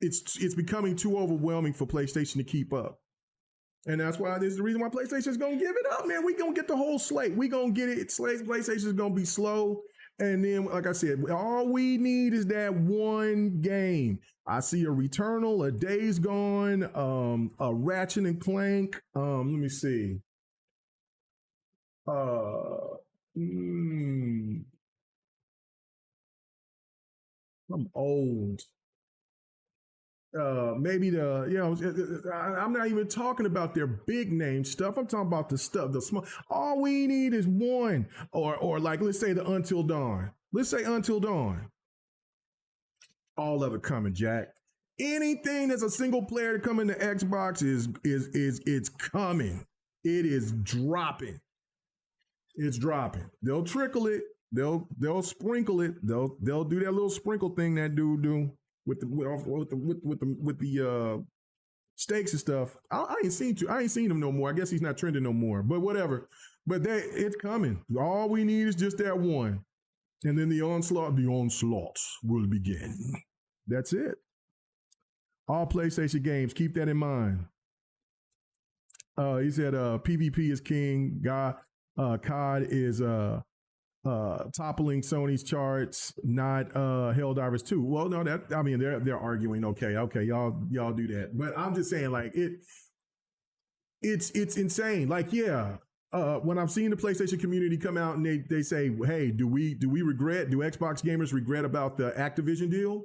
it's becoming too overwhelming for PlayStation to keep up. And that's why this is the reason why PlayStation is going to give it up, man. We're going to get the whole slate. We're going to get it. PlayStation is going to be slow. And then, like I said, all we need is that one game. I see a Returnal, a Days Gone, a Ratchet and Clank. Let me see. I'm old. Maybe I'm not even talking about their big name stuff. I'm talking about the stuff, the small. All we need is one, or like let's say the Until Dawn. Let's say Until Dawn. All of it coming, Jack. Anything that's a single player to come into Xbox is it's coming. It is dropping. It's dropping. They'll trickle it. They'll sprinkle it. They'll do that little sprinkle thing that dude do with the stakes and stuff. I ain't seen him no more. I guess he's not trending no more. But whatever. But it's coming. All we need is just that one, and then the onslaught will begin. That's it. All PlayStation games. Keep that in mind. He said PvP is king. COD is toppling Sony's charts, not Helldivers 2. Well, no, they're arguing. Okay, y'all do that. But I'm just saying, like it's insane. Like, yeah, when I've seen the PlayStation community come out and they say, hey, do we regret? Do Xbox gamers regret about the Activision deal?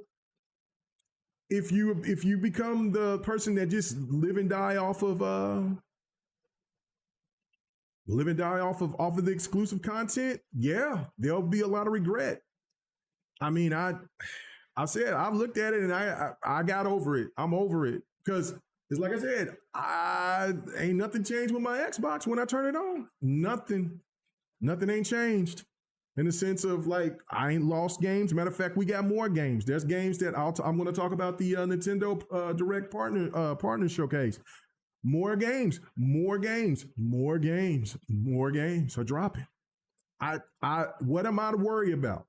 If you become the person that just live and die off of the exclusive content, yeah, there'll be a lot of regret. I mean, I've looked at it and I got over it. I'm over it because it's like I said, ain't nothing changed with my Xbox when I turn it on. Nothing ain't changed in the sense of like I ain't lost games. Matter of fact, we got more games. There's games that I'm going to talk about the Nintendo Direct partner showcase. More games are dropping. What am I to worry about?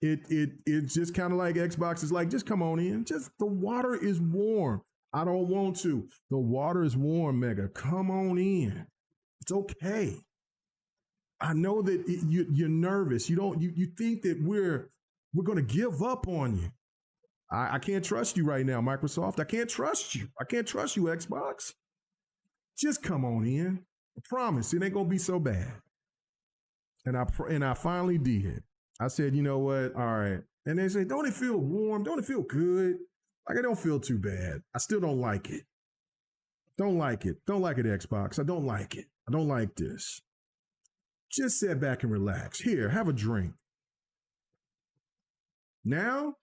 It's just kind of like Xbox is like, just come on in. Just the water is warm. I don't want to. The water is warm, Mega. Come on in. It's okay. I know that you're nervous. You think that we're going to give up on you. I can't trust you right now, Microsoft. I can't trust you. I can't trust you, Xbox. Just come on in. I promise it ain't gonna be so bad. And I finally did. I said, you know what? All right. And they say, don't it feel warm? Don't it feel good? Like, I don't feel too bad. I still don't like it. Don't like it. Don't like it, Xbox. I don't like it. I don't like this. Just sit back and relax. Here, have a drink. Now,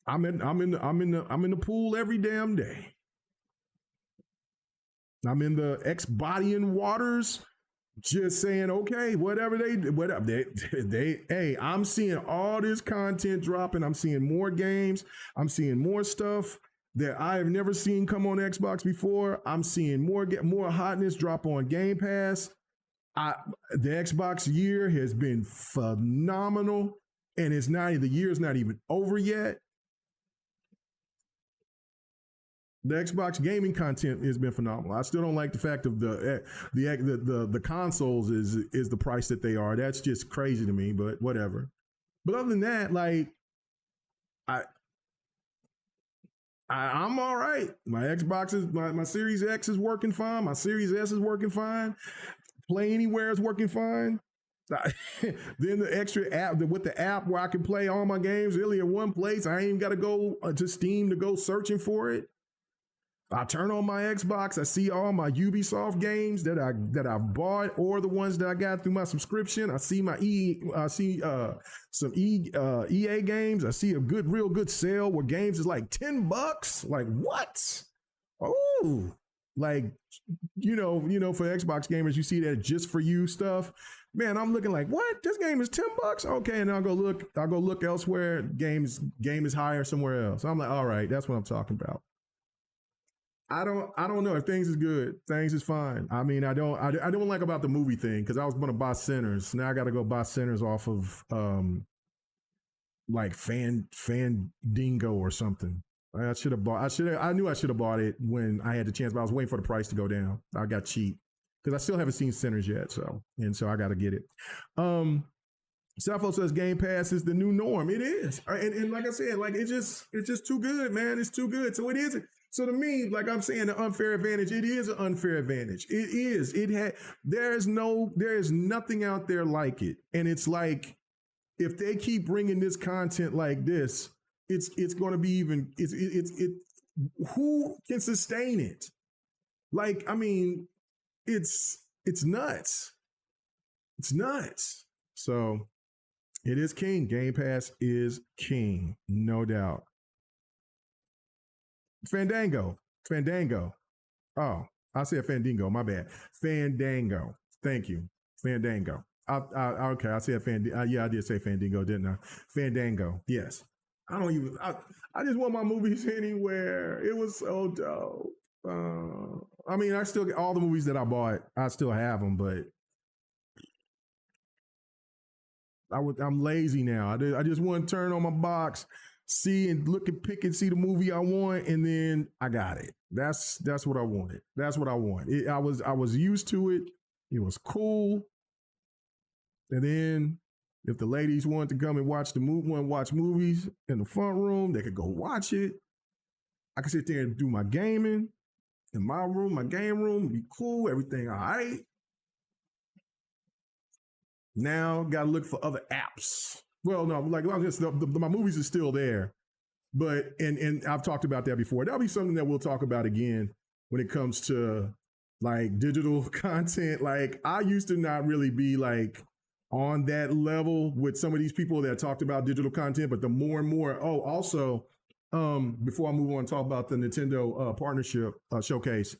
I'm in the pool every damn day. I'm in the ex-bodying waters, just saying, okay, whatever hey, I'm seeing all this content dropping. I'm seeing more games. I'm seeing more stuff that I have never seen come on Xbox before. I'm seeing more hotness drop on Game Pass. The Xbox year has been phenomenal, and the year's not even over yet. The Xbox gaming content has been phenomenal. I still don't like the fact of the consoles is the price that they are. That's just crazy to me, but whatever. But other than that, like I'm all right. My Xbox is my Series X is working fine. My Series S is working fine. Play Anywhere is working fine. Then the extra app with the app where I can play all my games really in one place. I ain't even got to go to Steam to go searching for it. I turn on my Xbox, I see all my Ubisoft games that I've bought or the ones that I got through my subscription. I see some EA games. I see a real good sale where games is like $10. Like, what? Oh, like, for Xbox gamers, you see that just for you stuff. Man, I'm looking like, what? This game is $10? Okay, and I'll go look elsewhere. Game is higher somewhere else. I'm like, all right, that's what I'm talking about. I don't know if things is good. Things is fine. I mean, I don't like about the movie thing because I was going to buy Sinners. Now I got to go buy Sinners off of like Fandingo or something. I knew I should have bought it when I had the chance, but I was waiting for the price to go down. I got cheap because I still haven't seen Sinners yet. So I got to get it. Safo says Game Pass is the new norm. It is, and like I said, like it's just too good, man. It's too good. So it isn't. So to me, like I'm saying, the unfair advantage, it is an unfair advantage. It is. There is nothing out there like it. And it's like, if they keep bringing this content like this, it's going to be even, who can sustain it? Like, I mean, it's nuts. It's nuts. So it is king. Game Pass is king, no doubt. Fandango. Oh, I said Fandango. My bad. Fandango. Thank you. Fandango. Okay, I said Fandango. Yeah, I did say Fandango, didn't I? Fandango. Yes. I just want my movies anywhere. It was so dope. I mean, I still get all the movies that I bought. I still have them, but I'm lazy now. I just want to turn on my box, see and look and pick and see the movie I want, and then I got it. That's what I wanted. That's what I want. I was used to it. It was cool. And then if the ladies wanted to come and watch movies in the front room, they could go watch it. I could sit there and do my gaming in my room, my game room, be cool, everything all right. Now got to look for other apps. Well, no, like my movies are still there, but and I've talked about that before. That'll be something that we'll talk about again when it comes to like digital content. Like I used to not really be like on that level with some of these people that talked about digital content, but the more and more. Oh, also, before I move on and talk about the Nintendo partnership showcase,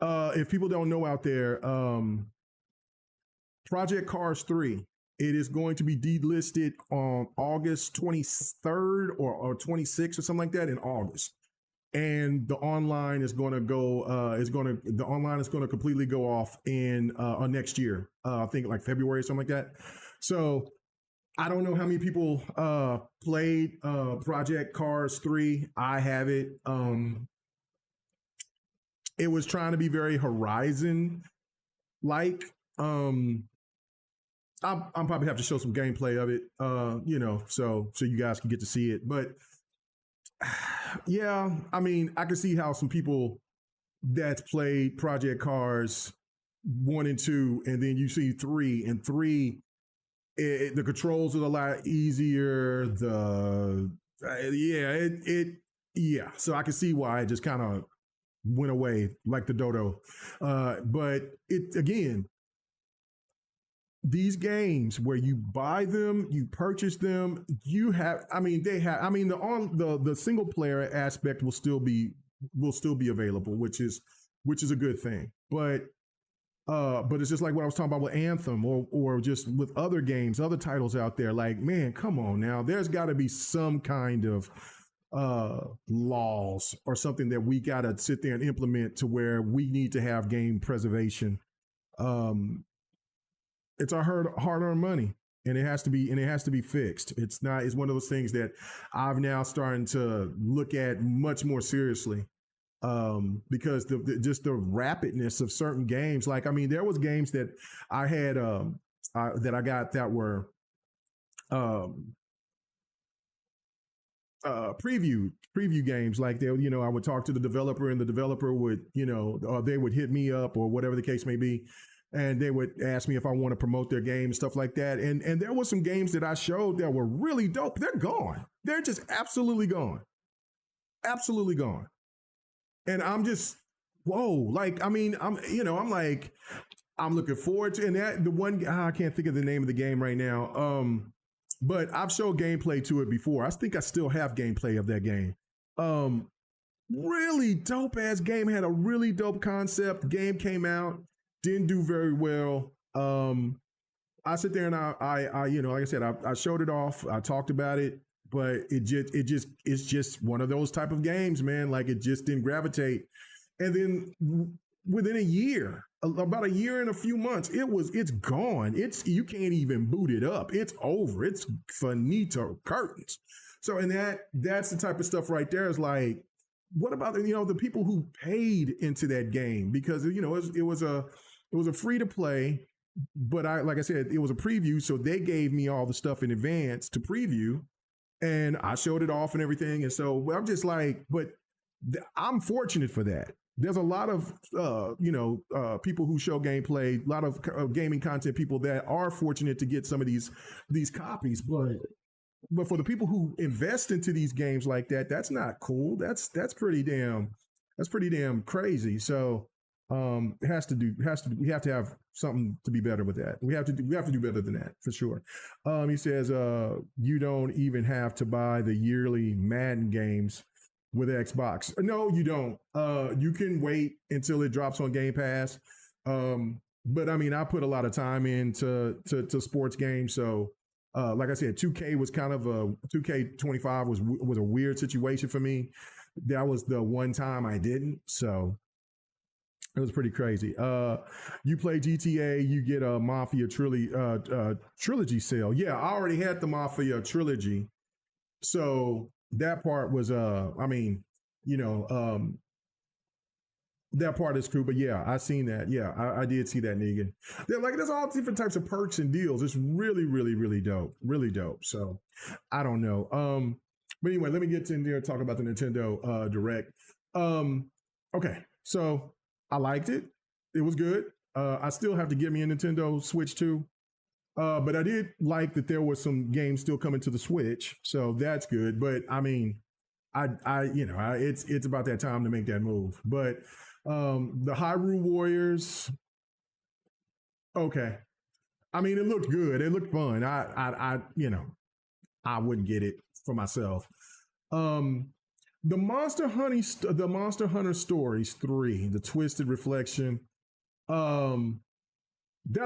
if people don't know out there, Project Cars 3. It is going to be delisted on August 23rd or 26th or something like that in August. And the online is going to go. The online is going to completely go off in next year. I think like February or something like that. So I don't know how many people played Project Cars 3. I have it. It was trying to be very Horizon like. I'm probably have to show some gameplay of it, so you guys can get to see it. But yeah, I mean, I can see how some people that's played Project Cars 1 and 2, and then you see 3, and 3, the controls are a lot easier. Yeah. So I can see why it just kind of went away like the dodo. But it again, these games where you buy them, you purchase them, you have. I mean, they have. I mean, the single player aspect will still be available, which is a good thing. But it's just like what I was talking about with Anthem, or just with other games, other titles out there. Like, man, come on now. There's got to be some kind of laws or something that we got to sit there and implement to where we need to have game preservation. It's our hard-earned money, and it has to be fixed. It's not. It's one of those things that I've now starting to look at much more seriously, because just the rapidness of certain games. Like, I mean, there was games that I had that I got that were preview games. Like, they, I would talk to the developer, and the developer would, or they would hit me up, or whatever the case may be, and they would ask me if I want to promote their game and stuff like that. And there were some games that I showed that were really dope. They're gone. They're just absolutely gone. Absolutely gone. And I'm just, whoa. Like, I mean, I'm like, I'm looking forward to, and that the one, I can't think of the name of the game right now. But I've showed gameplay to it before. I think I still have gameplay of that game. Really dope ass game. Had a really dope concept. Game came out, didn't do very well. I sit there and I like I said, I showed it off. I talked about it, but it's just one of those type of games, man. Like, it just didn't gravitate. And then within a year, about a year and a few months, it's gone. You can't even boot it up. It's over. It's finito, curtains. So, and that's the type of stuff right there. Is like, what about the people who paid into that game? Because it was a free to play, but like I said, it was a preview, so they gave me all the stuff in advance to preview, and I showed it off and everything. And so I'm just like, but I'm fortunate for that. There's a lot of people who show gameplay, a lot of gaming content people that are fortunate to get some of these copies, but for the people who invest into these games like that, that's not cool. That's pretty damn crazy. So we have to have something to be better with that. We have to do better than that, for sure. He says you don't even have to buy the yearly Madden games with Xbox. No, you don't. You can wait until it drops on Game Pass. But I mean, I put a lot of time into sports games. So like I said, 2K was kind of 2K25 was a weird situation for me. That was the one time I didn't. So it was pretty crazy. You play GTA, you get a Mafia trilogy sale. Yeah, I already had the Mafia trilogy. So that part was that part is cool. But yeah, I seen that. Yeah, I did see that, Negan. There's all different types of perks and deals. It's really, really, really dope. Really dope. So I don't know. But anyway, let me get in there and talk about the Nintendo Direct. Okay, so I liked it. It was good. I still have to get me a Nintendo Switch 2. But I did like that there were some games still coming to the Switch, so that's good. But I mean, it's about that time to make that move. But the Hyrule Warriors, okay. I mean, it looked good. It looked fun. I wouldn't get it for myself. The Monster Hunter Stories 3, The Twisted Reflection. That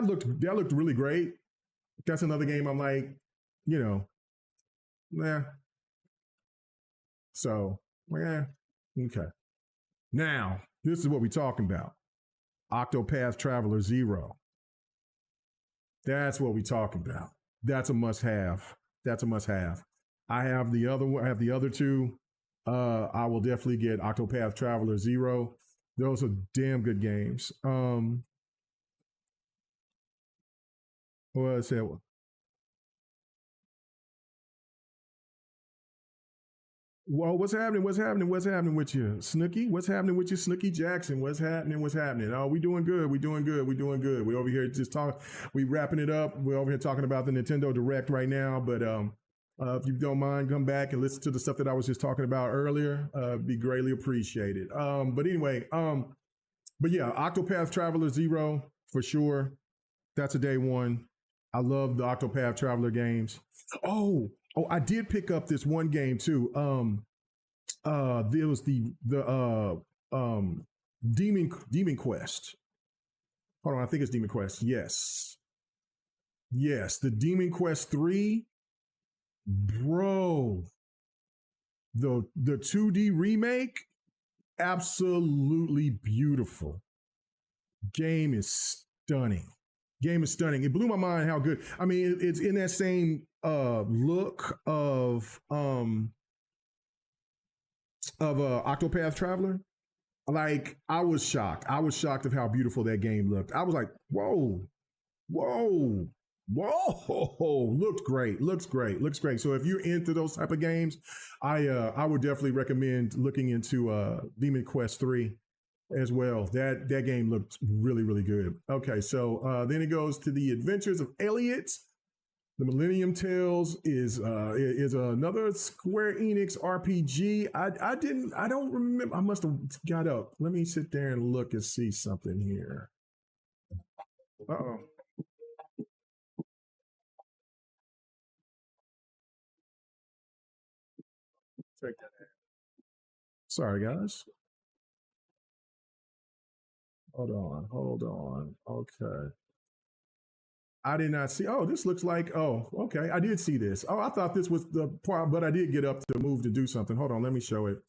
looked really great. That's another game I'm like, nah. So, yeah, okay. Now, this is what we're talking about. Octopath Traveler 0. That's what we're talking about. That's a must-have. I have the other two. I will definitely get Octopath Traveler 0. Those are damn good games. What's that? Well, what's happening? What's happening? What's happening with you, Snooky? What's happening with you, Snooky Jackson? What's happening? What's happening? Oh, we doing good. We doing good. We doing good. We over here just talking. We wrapping it up. We're over here talking about the Nintendo Direct right now. But if you don't mind, come back and listen to the stuff that I was just talking about earlier. Be greatly appreciated. But anyway, but yeah, Octopath Traveler Zero for sure. That's a day one. I love the Octopath Traveler games. Oh, I did pick up this one game too. There was the Demon Quest. Hold on, I think it's Demon Quest. Yes, yes, the Demon Quest 3, bro. The 2D remake, absolutely beautiful. Game is stunning. Game is stunning. It blew my mind how good. I mean, it's in that same look of Octopath Traveler. Like I was shocked. I was shocked of how beautiful that game looked. I was like, whoa, whoa, whoa, looked great, looks great, looks great. So if you're into those type of games, I would definitely recommend looking into Demon Quest 3 as well. That game looked really, really good. Okay, so then it goes to the Adventures of Elliot. The Millennium Tales is another Square Enix RPG. I don't remember. I must have got up. Let me sit there and look and see something here. Uh-oh. Take that. Sorry, guys. Hold on. Hold on. Okay. I did not see. Oh, this looks like. Oh, okay. I did see this. Oh, I thought this was the part, but I did get up to move to do something. Hold on. Let me show it.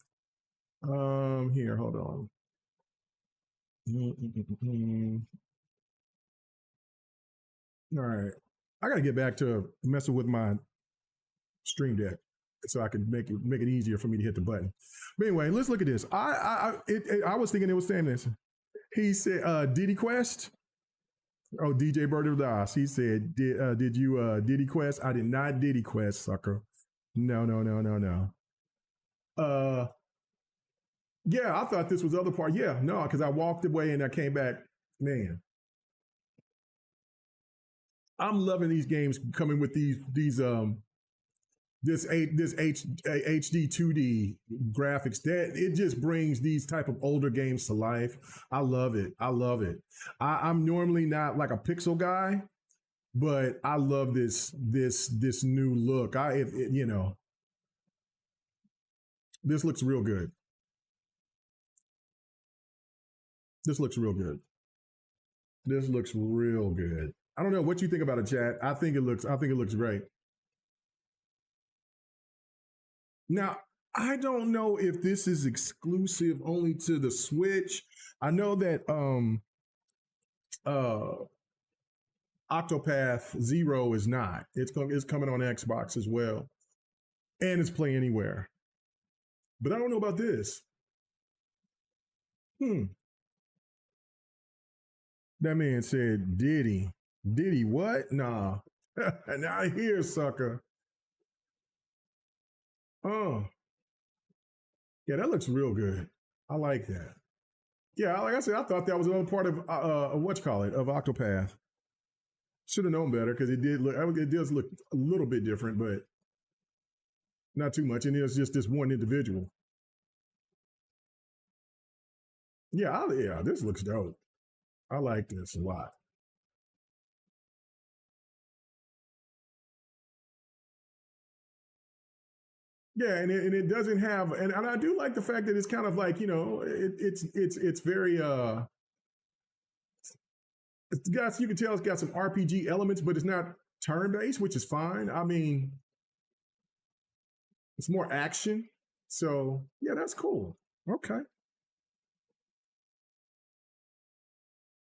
Here. Hold on. Mm-mm-mm-mm. All right. I got to get back to messing with my Stream Deck so I can make it easier for me to hit the button. But anyway, let's look at this. I was thinking it was saying this. He said, Diddy Quest. Oh, DJ Bird of Das. He said, did you Diddy Quest? I did not Diddy Quest, sucker. No, no, no, no, no. Uh, yeah, I thought this was the other part. Yeah, no, because I walked away and I came back. Man, I'm loving these games coming with these this HD 2D graphics that it just brings these type of older games to life. I love it. I love it. I'm normally not like a pixel guy, but I love this new look. You know, this looks real good. This looks real good. This looks real good. I don't know what you think about it, chat. I think it looks great. Now, I don't know if this is exclusive only to the Switch. I know that uh Octopath Zero is not. It's coming on Xbox as well, and it's Play Anywhere. But I don't know about this. Hmm. That man said, "Diddy, Diddy, what? Nah, not here, sucker." Oh, yeah, that looks real good. I like that. Yeah, like I said, I thought that was another part of what you call it of Octopath. Should have known better because it did look. It does look a little bit different, but not too much. And it's just this one individual. Yeah, this looks dope. I like this a lot. Yeah, and it doesn't have, and I do like the fact that it's kind of like it's very it's got, you can tell it's got some RPG elements, but it's not turn based, which is fine. I mean, it's more action, so yeah, that's cool. Okay,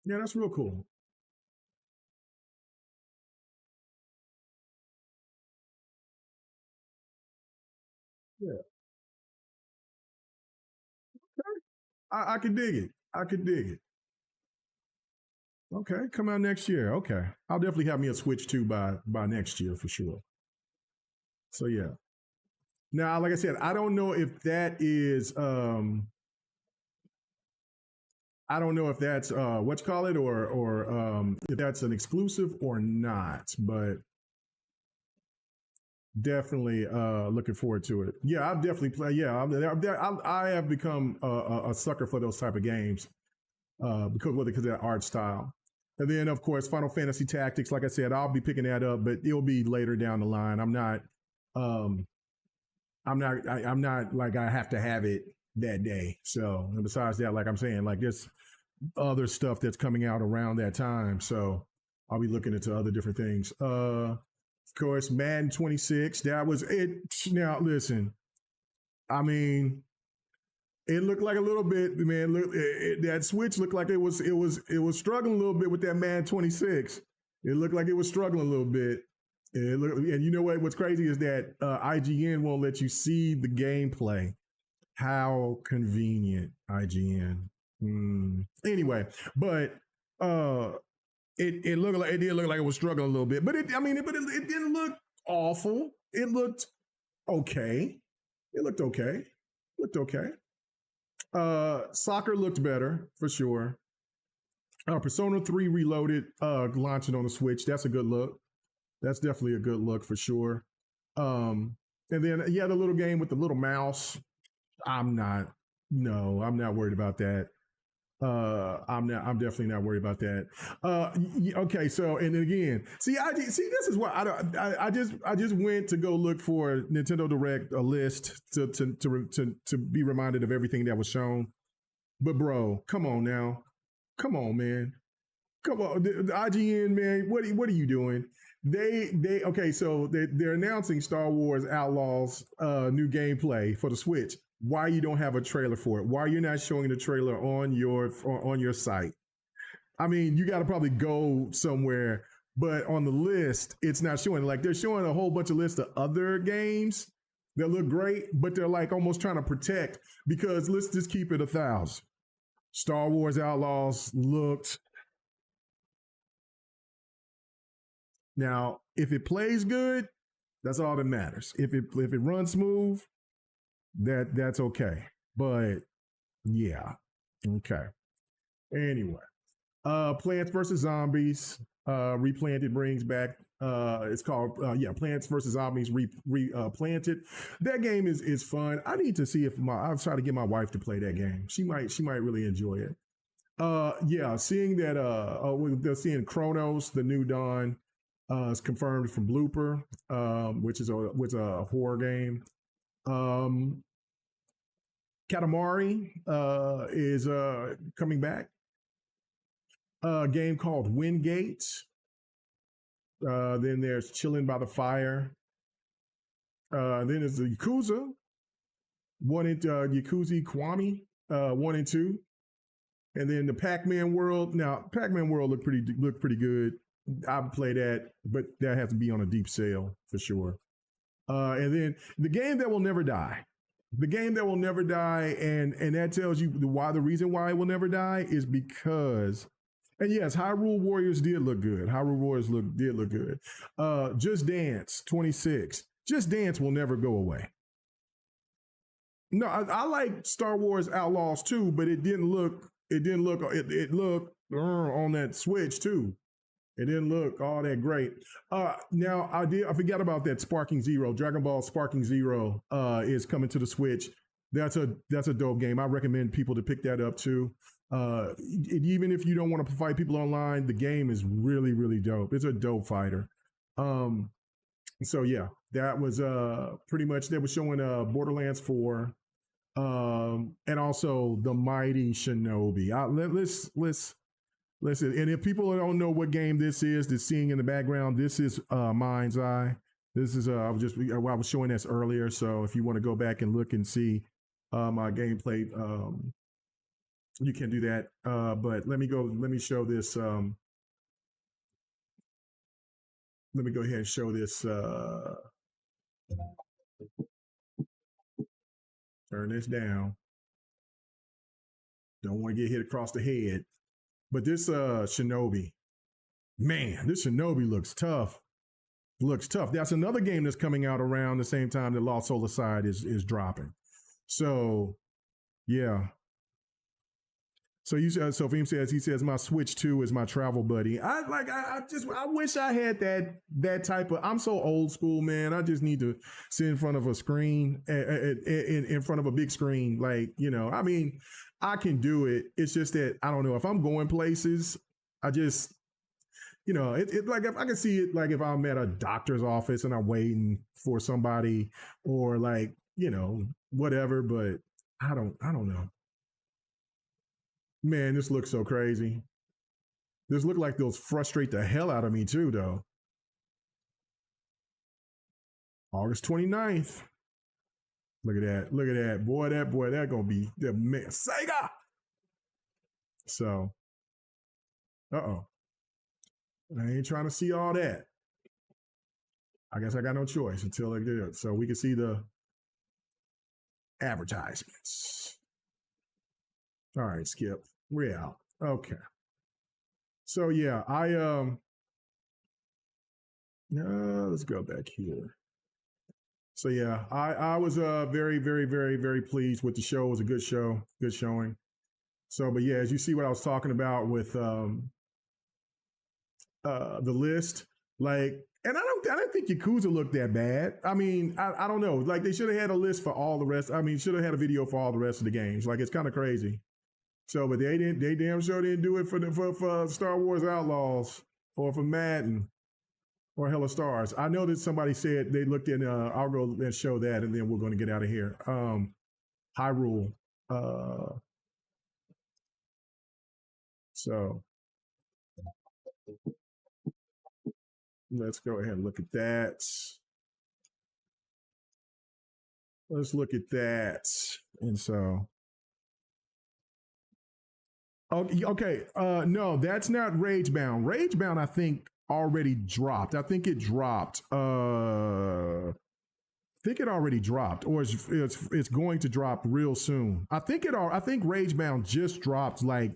yeah, that's real cool. Yeah, I can dig it. I can dig it. Okay, come out next year. Okay, I'll definitely have me a Switch 2 by next year for sure. So yeah. Now, like I said, I don't know if that is I don't know if that's what you call it, or if that's an exclusive or not, but definitely looking forward to it. Yeah, I'll definitely play. Yeah, I have become a sucker for those type of games because of that art style. And then, of course, Final Fantasy Tactics. Like I said, I'll be picking that up, but it'll be later down the line. Um, I'm not like I have to have it that day. So, and besides that, like I'm saying, like there's other stuff that's coming out around that time. So I'll be looking into other different things. Of course, Madden 26. That was it. Now, listen, I mean, it looked like a little bit, man. That Switch looked like it was struggling a little bit with that Madden 26. It looked like it was struggling a little bit. And you know what? What's crazy is that IGN won't let you see the gameplay. How convenient, IGN. Anyway, but it looked like it did look like it was struggling a little bit, but it didn't look awful. It looked okay. It looked okay. Looked okay. Soccer looked better for sure. Persona 3 Reloaded launching on the Switch. That's a good look. That's definitely a good look for sure. And then the little game with the little mouse. I'm not. No, I'm not worried about that. I'm not. I'm definitely not worried about that. Okay. So, and then again, see. This is why I don't. I just went to go look for Nintendo Direct, a list to be reminded of everything that was shown. But bro, come on now, come on, man, come on, the IGN man. What are you doing? They okay. So they're announcing Star Wars Outlaws new gameplay for the Switch. Why you don't have a trailer for it? Why you're not showing the trailer on your site? I mean, you got to probably go somewhere, but on the list, it's not showing. Like they're showing a whole bunch of lists of other games that look great, but they're like almost trying to protect because let's just keep it 1,000. Star Wars Outlaws looked. Now, if it plays good, that's all that matters. If it runs smooth, that's okay. But yeah, okay. Anyway, Plants vs Zombies. Replanted brings back. It's called Plants vs Zombies Replanted. That game is fun. I need to see if I'll try to get my wife to play that game. She might really enjoy it. Seeing that they're seeing Chronos, the New Dawn, is confirmed from Blooper, which is a horror game. Katamari is coming back. A game called Wingate. Then there's Chilling by the Fire. Then there's the Yakuza. Yakuza Kiwami 1 and 2. And then the Pac-Man World. Now, Pac-Man World looked pretty good. I would play that, but that has to be on a deep sale for sure. And then the game that will never die. The game that will never die, and that tells you the reason why it will never die is because, and yes, Hyrule Warriors did look good. Hyrule Warriors did look good. Just Dance 26. Just Dance will never go away. No, I like Star Wars Outlaws too, but it looked on that Switch too. It didn't look all that great. Now I forgot about that Sparking Zero. Dragon Ball Sparking Zero is coming to the Switch. That's a dope game. I recommend people to pick that up too. Even if you don't want to fight people online, the game is really, really dope. It's a dope fighter. So yeah, that was pretty much, they were showing Borderlands 4, and also the Mighty Shinobi. Let's listen. And if people don't know what game this is, that's seeing in the background, this is Mind's Eye. This is I was showing this earlier. So if you want to go back and look and see my gameplay, you can do that. But let me show this. Let me go ahead and show this. Turn this down. Don't want to get hit across the head. But this Shinobi, man, this Shinobi looks tough. Looks tough. That's another game that's coming out around the same time that Lost Soul Aside is dropping. So yeah. So so Fim says, he says my Switch 2 is my travel buddy. I wish I had that type of. I'm so old school, man. I just need to sit in front of a screen, in front of a big screen, like, I mean, I can do it. It's just that I don't know if I'm going places. I just, it like if I can see it, like if I'm at a doctor's office and I'm waiting for somebody, or like, whatever. But I don't know. Man, this looks so crazy. This look like those frustrate the hell out of me too, though. August 29th. Look at that. Look at that. Boy, that gonna be the man. Sega. So, I ain't trying to see all that. I guess I got no choice until I do it. So we can see the advertisements. All right, Skip. We're out. Okay. So yeah, let's go back here. So yeah, I was very, very, very, very pleased with the show. It was a good show, good showing. So, but yeah, as you see what I was talking about with the list, like, and I don't think Yakuza looked that bad. I mean, I don't know. Like, they should have had a list for all the rest. I mean, should have had a video for all the rest of the games. Like, it's kind of crazy. So, but they didn't. They damn sure didn't do it for Star Wars Outlaws or for Madden or Hella Stars. I know that somebody said they looked in. I'll go and show that, and then we're going to get out of here. Hyrule. So let's go ahead and look at that. Let's look at that, and so. Okay. No, that's not Ragebound. Ragebound, I think, already dropped. I think it dropped. I think it already dropped, or it's going to drop real soon. I think Ragebound just dropped like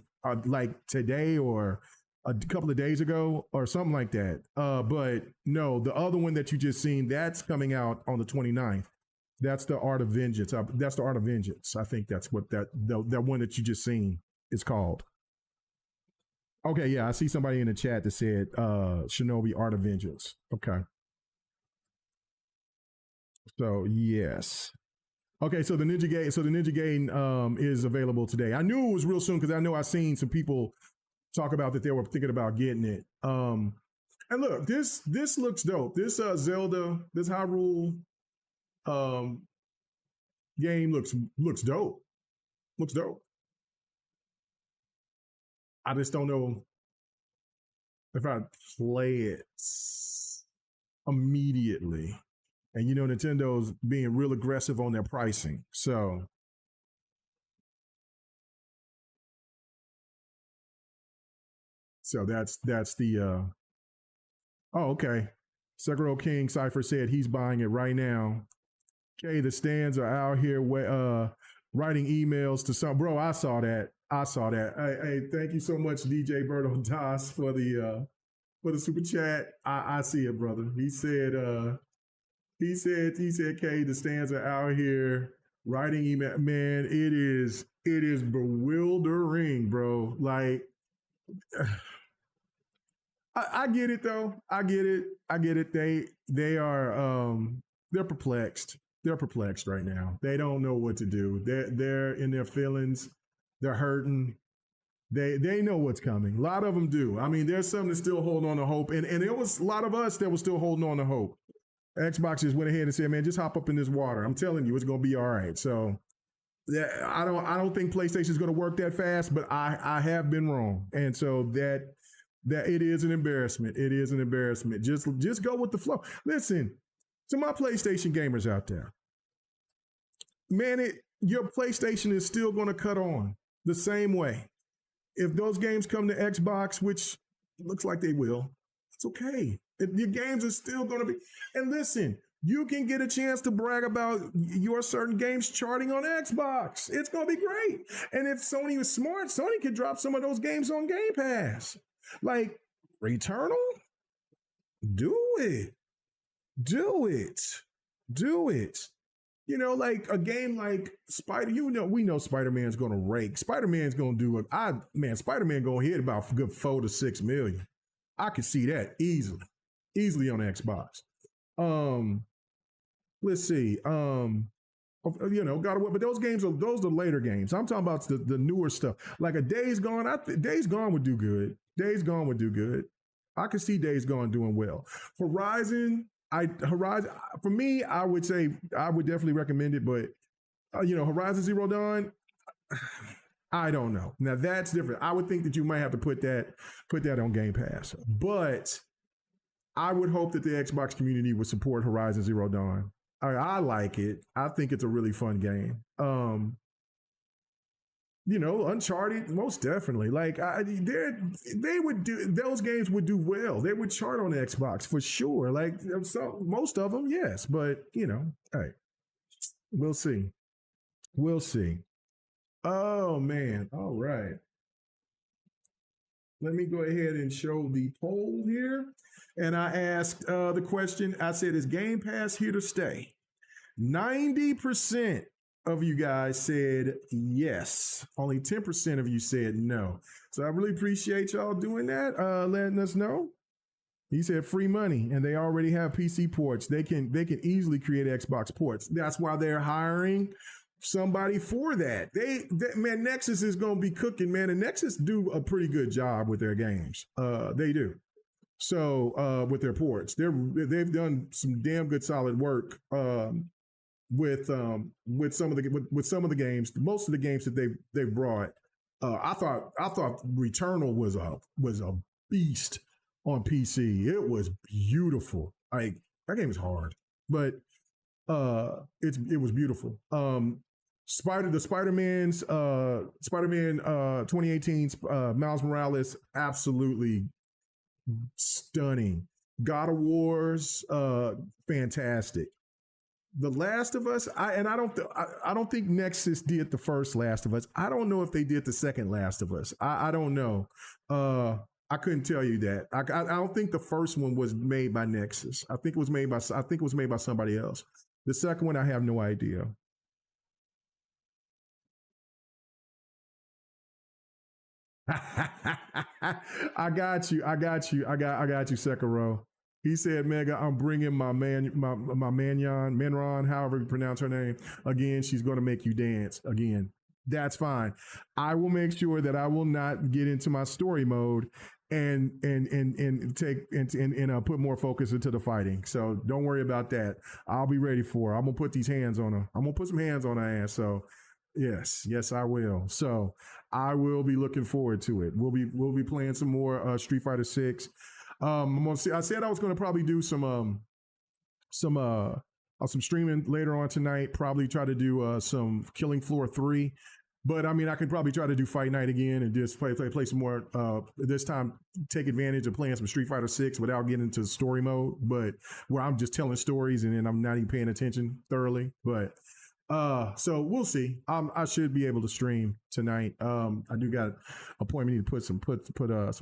today or a couple of days ago or something like that. But no, the other one that you just seen, that's coming out on the 29th. That's the Art of Vengeance. That's the Art of Vengeance. I think that's what that one that you just seen is called. Okay, yeah, I see somebody in the chat that said Shinobi Art of Vengeance. Okay. So yes. Okay, so the Ninja Gaiden is available today. I knew it was real soon because I know I've seen some people talk about that they were thinking about getting it. And look, this looks dope. This Zelda, this Hyrule game looks dope. Looks dope. I just don't know if I'd play it immediately. And Nintendo's being real aggressive on their pricing. So that's the okay. Sekiro King Cypher said he's buying it right now. Okay, the stands are out here writing emails to some bro. I saw that. Hey, thank you so much, DJ Berto Das, for the super chat. I see it, brother. He said, Kay, the stands are out here writing email. Man, it is bewildering, bro. Like, I get it though. I get it. They are they're perplexed. They're perplexed right now. They don't know what to do. They're in their feelings. They're hurting. They know what's coming. A lot of them do. I mean, there's some that still hold on to hope, and there was a lot of us that was still holding on to hope. Xbox just went ahead and said, "Man, just hop up in this water. I'm telling you, it's gonna be all right." So, I don't think PlayStation's gonna work that fast, but I have been wrong, and so that it is an embarrassment. It is an embarrassment. Just go with the flow. Listen to my PlayStation gamers out there, man. Your PlayStation is still gonna cut on the same way. If those games come to Xbox, which looks like they will, it's okay. Your games are still going to be. And listen, you can get a chance to brag about your certain games charting on Xbox. It's going to be great. And if Sony was smart, Sony could drop some of those games on Game Pass. Like Returnal, do it. Do it. Do it. You know, like a game like Spider, we know Spider-Man's gonna rake. Spider-Man's gonna do it. Spider-Man gonna hit about a good 4 to 6 million. I could see that easily on Xbox. Let's see. God of War, but those are later games. I'm talking about the newer stuff. Like a Days Gone. Days Gone would do good. Days Gone would do good. I could see Days Gone doing well. Horizon, for me, I would say I would definitely recommend it, but Horizon Zero Dawn, I don't know. Now that's different. I would think that you might have to put that on Game Pass, but I would hope that the Xbox community would support Horizon Zero Dawn. I like it. I think it's a really fun game. Uncharted, most definitely. Like they would do, those games would do well. They would chart on Xbox for sure. Like most of them, yes. But hey, we'll see. We'll see. Oh man. All right. Let me go ahead and show the poll here. And I asked the question, I said, is Game Pass here to stay? 90% of you guys said yes. Only 10% of you said no. So I really appreciate y'all doing that, letting us know. He said free money, and they already have PC ports. They can easily create Xbox ports. That's why they're hiring somebody for that. Man, Nexus is going to be cooking, man. And Nexus do a pretty good job with their games. They do. So with their ports, they've done some damn good solid work with some of the games. Most of the games that they've brought. I thought Returnal was a beast on PC. It was beautiful. Like that game is hard, but it was beautiful. Spider-Man 2018's Miles Morales, absolutely stunning. God of War's fantastic. The Last of Us, I don't think Nexus did the first Last of Us. I don't know if they did the second Last of Us. I don't know. I couldn't tell you that. I don't think the first one was made by Nexus. I think it was made by somebody else. The second one, I have no idea. I got you, Sekiro. He said, Mega, I'm bringing my Manron, however you pronounce her name, again. She's going to make you dance again. That's fine. I will make sure that I will not get into my story mode and put more focus into the fighting. So don't worry about that. I'll be ready for her. I'm gonna put these hands on her. I'm gonna put some hands on her ass. So yes, I will. So I will be looking forward to it. We'll be playing some more Street Fighter 6. I'm gonna see. I said I was gonna probably do some streaming later on tonight. Probably try to do some Killing Floor 3. But I mean, I could probably try to do Fight Night again and just play some more. This time, take advantage of playing some Street Fighter 6 without getting into story mode, but where I'm just telling stories and then I'm not even paying attention thoroughly. But so we'll see. I should be able to stream tonight. I do got an appointment to put some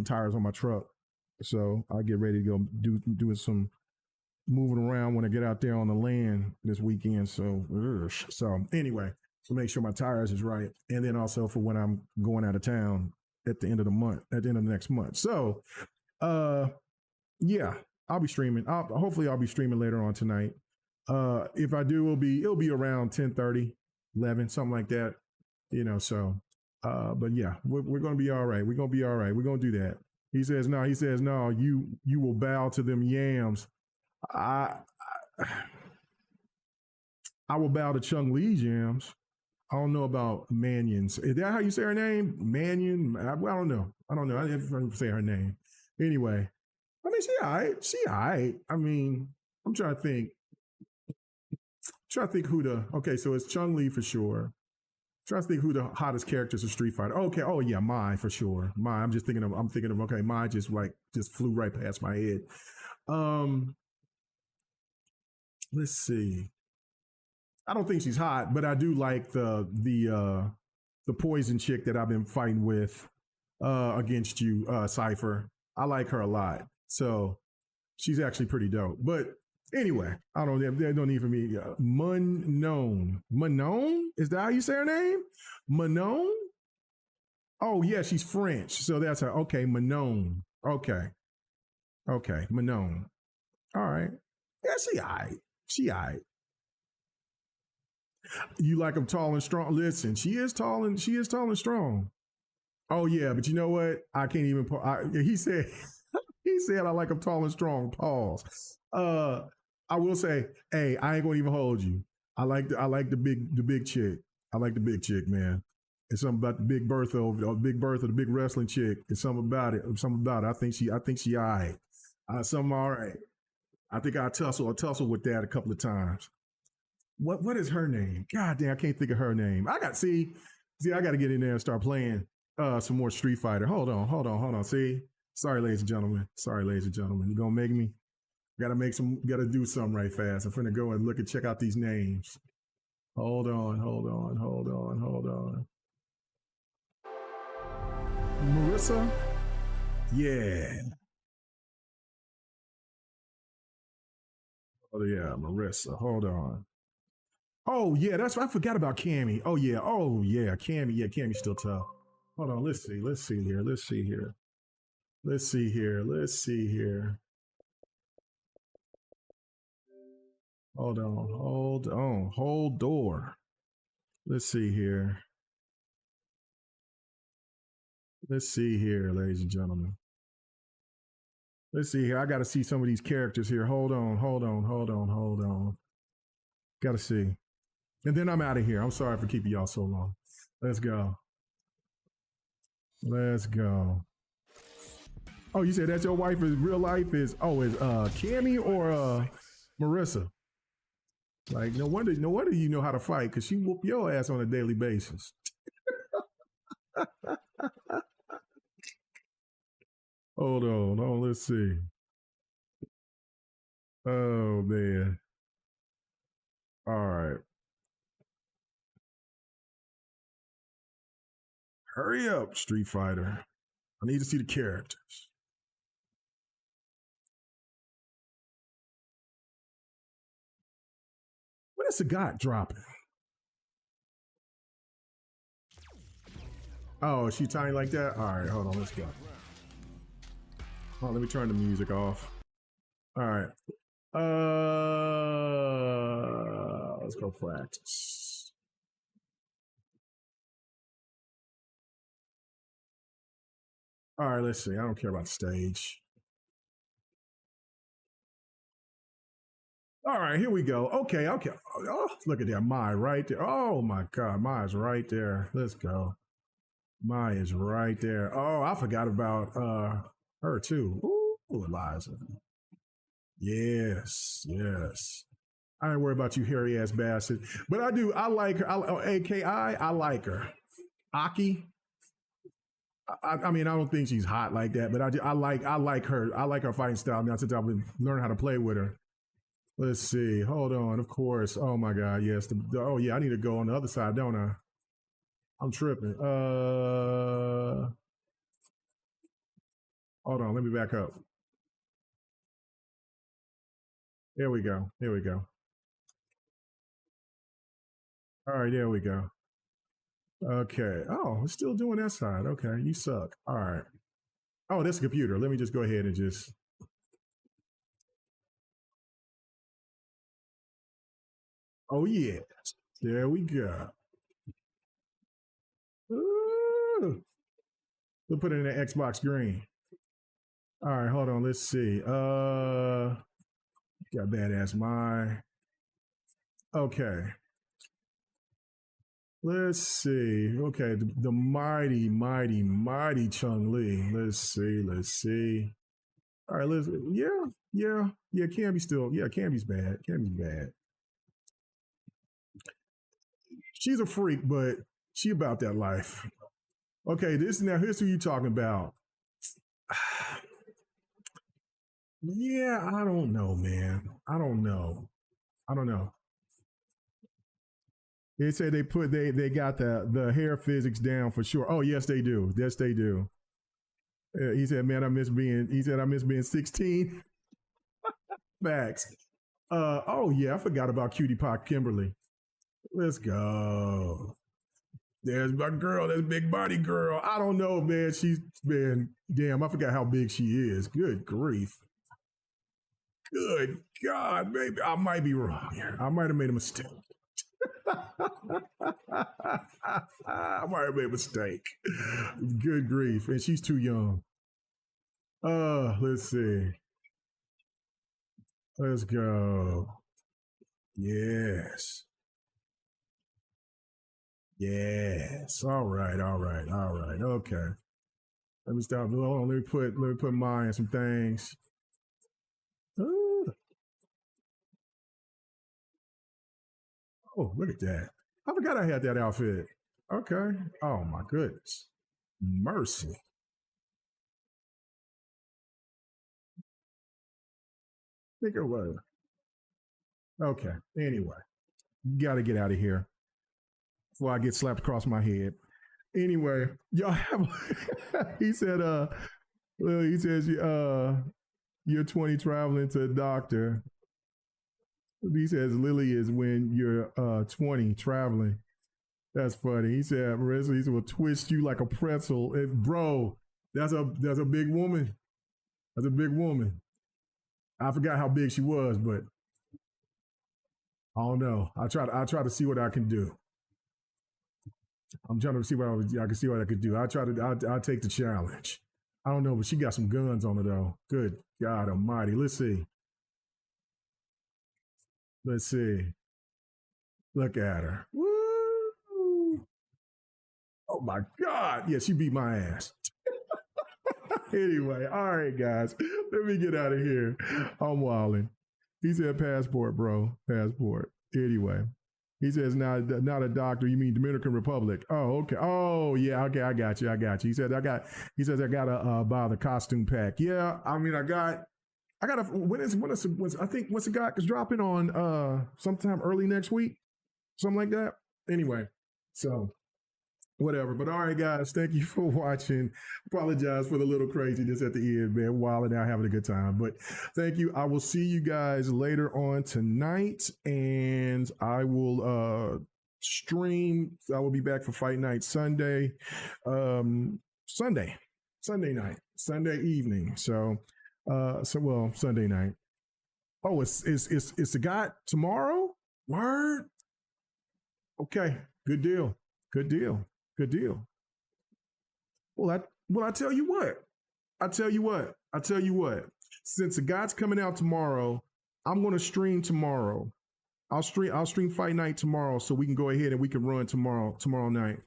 tires on my truck, so I'll get ready to go doing some moving around when I get out there on the land this weekend. So anyway. So make sure my tires is right. And then also for when I'm going out of town at the end of the next month. So, yeah, I'll be streaming. Hopefully I'll be streaming later on tonight. If I do, it'll be around 10:30, 11, something like that, so, but yeah, we're going to be all right. We're going to be all right. We're going to do that. He says, no, you will bow to them yams. I will bow to Chung Lee's yams. I don't know about Mannion's. Is that how you say her name? Mannion? I don't know. I never say her name. Anyway, I mean, she all right. I mean, I'm trying to think who okay, so it's Chung Lee for sure. Trying to think who the hottest characters of Street Fighter. Okay, oh yeah, Mai for sure. Mai, I'm thinking of okay, Mai just flew right past my head. Let's see. I don't think she's hot, but I do like the poison chick that I've been fighting with against you, Cipher. I like her a lot. So she's actually pretty dope. But anyway, I don't. There's no need for me. Manon. Manon? Is that how you say her name? Manon? Oh yeah, she's French. So that's her. Okay, Manon. Okay. Okay, Manon. All right. Yeah, she alright. She alright. You like them tall and strong? Listen, she is tall and strong. Oh yeah, but you know what? I can't even. He said he said I like them tall and strong. Pause. I will say, hey, I ain't gonna even hold you. I like the big chick. I like the big chick, man. It's something about the Big Bertha, the big wrestling chick. It's something about it. Something about it. I think she all right. Something all right. I think I tussle with that a couple of times. What is her name? God damn, I can't think of her name. I got to get in there and start playing some more Street Fighter. Hold on. See, sorry, ladies and gentlemen. You gonna make me? Got to do something right fast. I'm finna go and check out these names. Hold on. Marissa? Yeah. Oh yeah, Marissa. Hold on. Oh yeah, I forgot about Cammy. Oh yeah. Cammy. Yeah, Cammy's still tough. Hold on. Let's see. Hold door. Let's see here. Ladies and gentlemen. Let's see here. I got to see some of these characters here. Hold on. Got to see. And then I'm out of here. I'm sorry for keeping y'all so long. Let's go. Oh, you said that's your wife in real life is Cammy or Marissa? Like no wonder you know how to fight because she whoop your ass on a daily basis. Hold on, let's see. Oh man. All right. Hurry up, Street Fighter. I need to see the characters. What is the god dropping? Oh, is she tiny like that? All right, hold on, let's go. Oh, let me turn the music off. All right. Let's go practice. All right, let's see. I don't care about the stage. All right, here we go. Okay. Oh, look at that. Mai right there. Oh my God. Mai's right there. Let's go. Mai is right there. Oh, I forgot about her too. Ooh, Eliza. Yes. I ain't worried about you hairy ass bastard. But I do. I like her. I like her. Aki. I mean, I don't think she's hot like that, but I like her. I like her fighting style now since I've been learning how to play with her. Let's see. Hold on. Of course. Oh my God. Yes. Oh yeah. I need to go on the other side, don't I? I'm tripping. Hold on. Let me back up. There we go. All right. There we go. Okay. Oh, it's still doing that side. Okay. You suck. All right. Oh, that's a computer. Let me just go ahead and just. Oh yeah. There we go. Ooh. We'll put it in the Xbox green. All right, hold on. Let's see. Got badass Mai. Okay. Let's see. Okay, the mighty Chung Lee. Let's see. All right, yeah. Cammy's bad. She's a freak, but she about that life. Okay, here's who you talking about. Yeah, I don't know, man. I don't know. I don't know. They say they got the hair physics down for sure. Oh yes, they do. Yes, they do. He said, "Man, I miss being." He said, "I miss being 16." Facts. Oh yeah, I forgot about Cutie Pie Kimberly. Let's go. There's my girl, that's big body girl. I don't know, man. She's been damn. I forgot how big she is. Good grief. Good God, maybe I might be wrong here. I might have made a mistake. I might have made a mistake. Good grief, and she's too young. Let's see. Let's go. Yes. Yes. All right. All right. All right. Okay. Let me stop. Hold on. Let me put mine in some things. Ooh. Oh, look at that. I forgot I had that outfit. Okay. Oh my goodness. Mercy. Think it was. Okay. Anyway, got to get out of here before I get slapped across my head. Anyway, y'all have. He said. Well, he says. You're 20 traveling to a doctor. He says Lily is when you're 20 traveling. That's funny. He said Marissa, he said, will twist you like a pretzel. Bro, that's a big woman. That's a big woman. I forgot how big she was, but I don't know. I try to see what I can do. I'm trying to see I can see what I could do. I take the challenge. I don't know, but she got some guns on her though. Good God Almighty. Let's see. Let's see. Look at her. Woo! Oh my God. Yeah, she beat my ass. Anyway, all right, guys. Let me get out of here. I'm wilding. He said passport, bro. Passport. Anyway. He says, not a doctor. You mean Dominican Republic? Oh, okay. Oh, yeah. Okay, I got you. He says I gotta buy the costume pack. Yeah, I mean, I got a. I think what's the guy is dropping on sometime early next week, something like that. Anyway, so whatever. But all right, guys, thank you for watching. Apologize for the little craziness at the end, man. Wild and out having a good time. But thank you. I will see you guys later on tonight, and I will stream. I will be back for Fight Night Sunday. Sunday night, Sunday evening. So Sunday night. Oh, it's the guy tomorrow? Word. Okay, good deal. Good deal. Good deal. I tell you what. I tell you what. Since the God's coming out tomorrow, I'm going to stream tomorrow. I'll stream Fight Night tomorrow, so we can go ahead and we can run tomorrow night.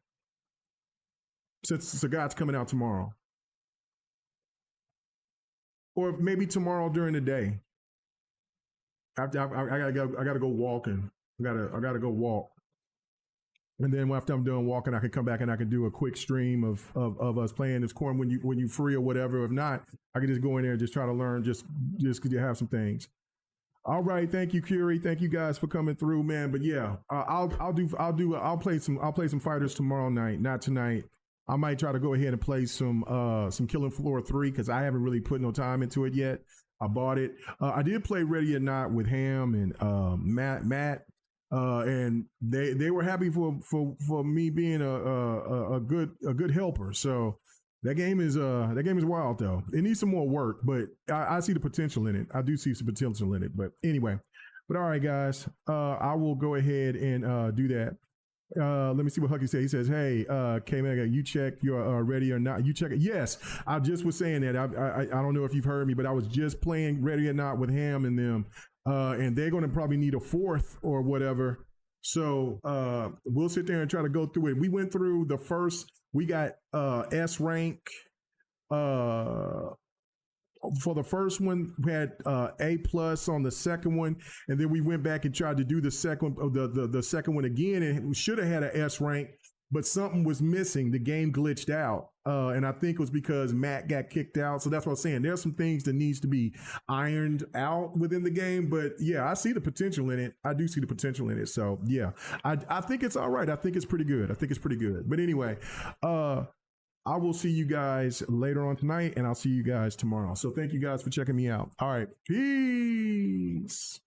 Since the God's coming out tomorrow, or maybe tomorrow during the day. I gotta go walking. I gotta go walk. And then after I'm done walking, I can come back and I can do a quick stream of us playing this corn when you free or whatever. If not, I can just go in there and just try to learn just because you have some things. All right, thank you, Curie. Thank you guys for coming through, man. But yeah, I'll play some fighters tomorrow night, not tonight. I might try to go ahead and play some Killing Floor 3 because I haven't really put no time into it yet. I bought it. I did play Ready or Not with Ham and Matt. And they were happy for me being a good helper. So that game is wild though. It needs some more work, but I see the potential in it. I do see some potential in it. But anyway, all right, guys, I will go ahead and do that. Let me see what Hucky said. He says, "Hey, K-Mega, you check your Ready or Not. You check it." Yes, I just was saying that. I don't know if you've heard me, but I was just playing Ready or Not with Ham and them. And they're going to probably need a fourth or whatever. So we'll sit there and try to go through it. We went through the first. We got S rank. For the first one, we had A plus on the second one, and then we went back and tried to do the second one again, and we should have had an S rank. but something was missing. The game glitched out. And I think it was because Matt got kicked out. So that's what I'm saying. There's some things that needs to be ironed out within the game. But yeah, I see the potential in it. I do see the potential in it. So yeah, I think it's all right. I think it's pretty good. I think it's pretty good. But anyway, I will see you guys later on tonight, and I'll see you guys tomorrow. So thank you guys for checking me out. All right. Peace.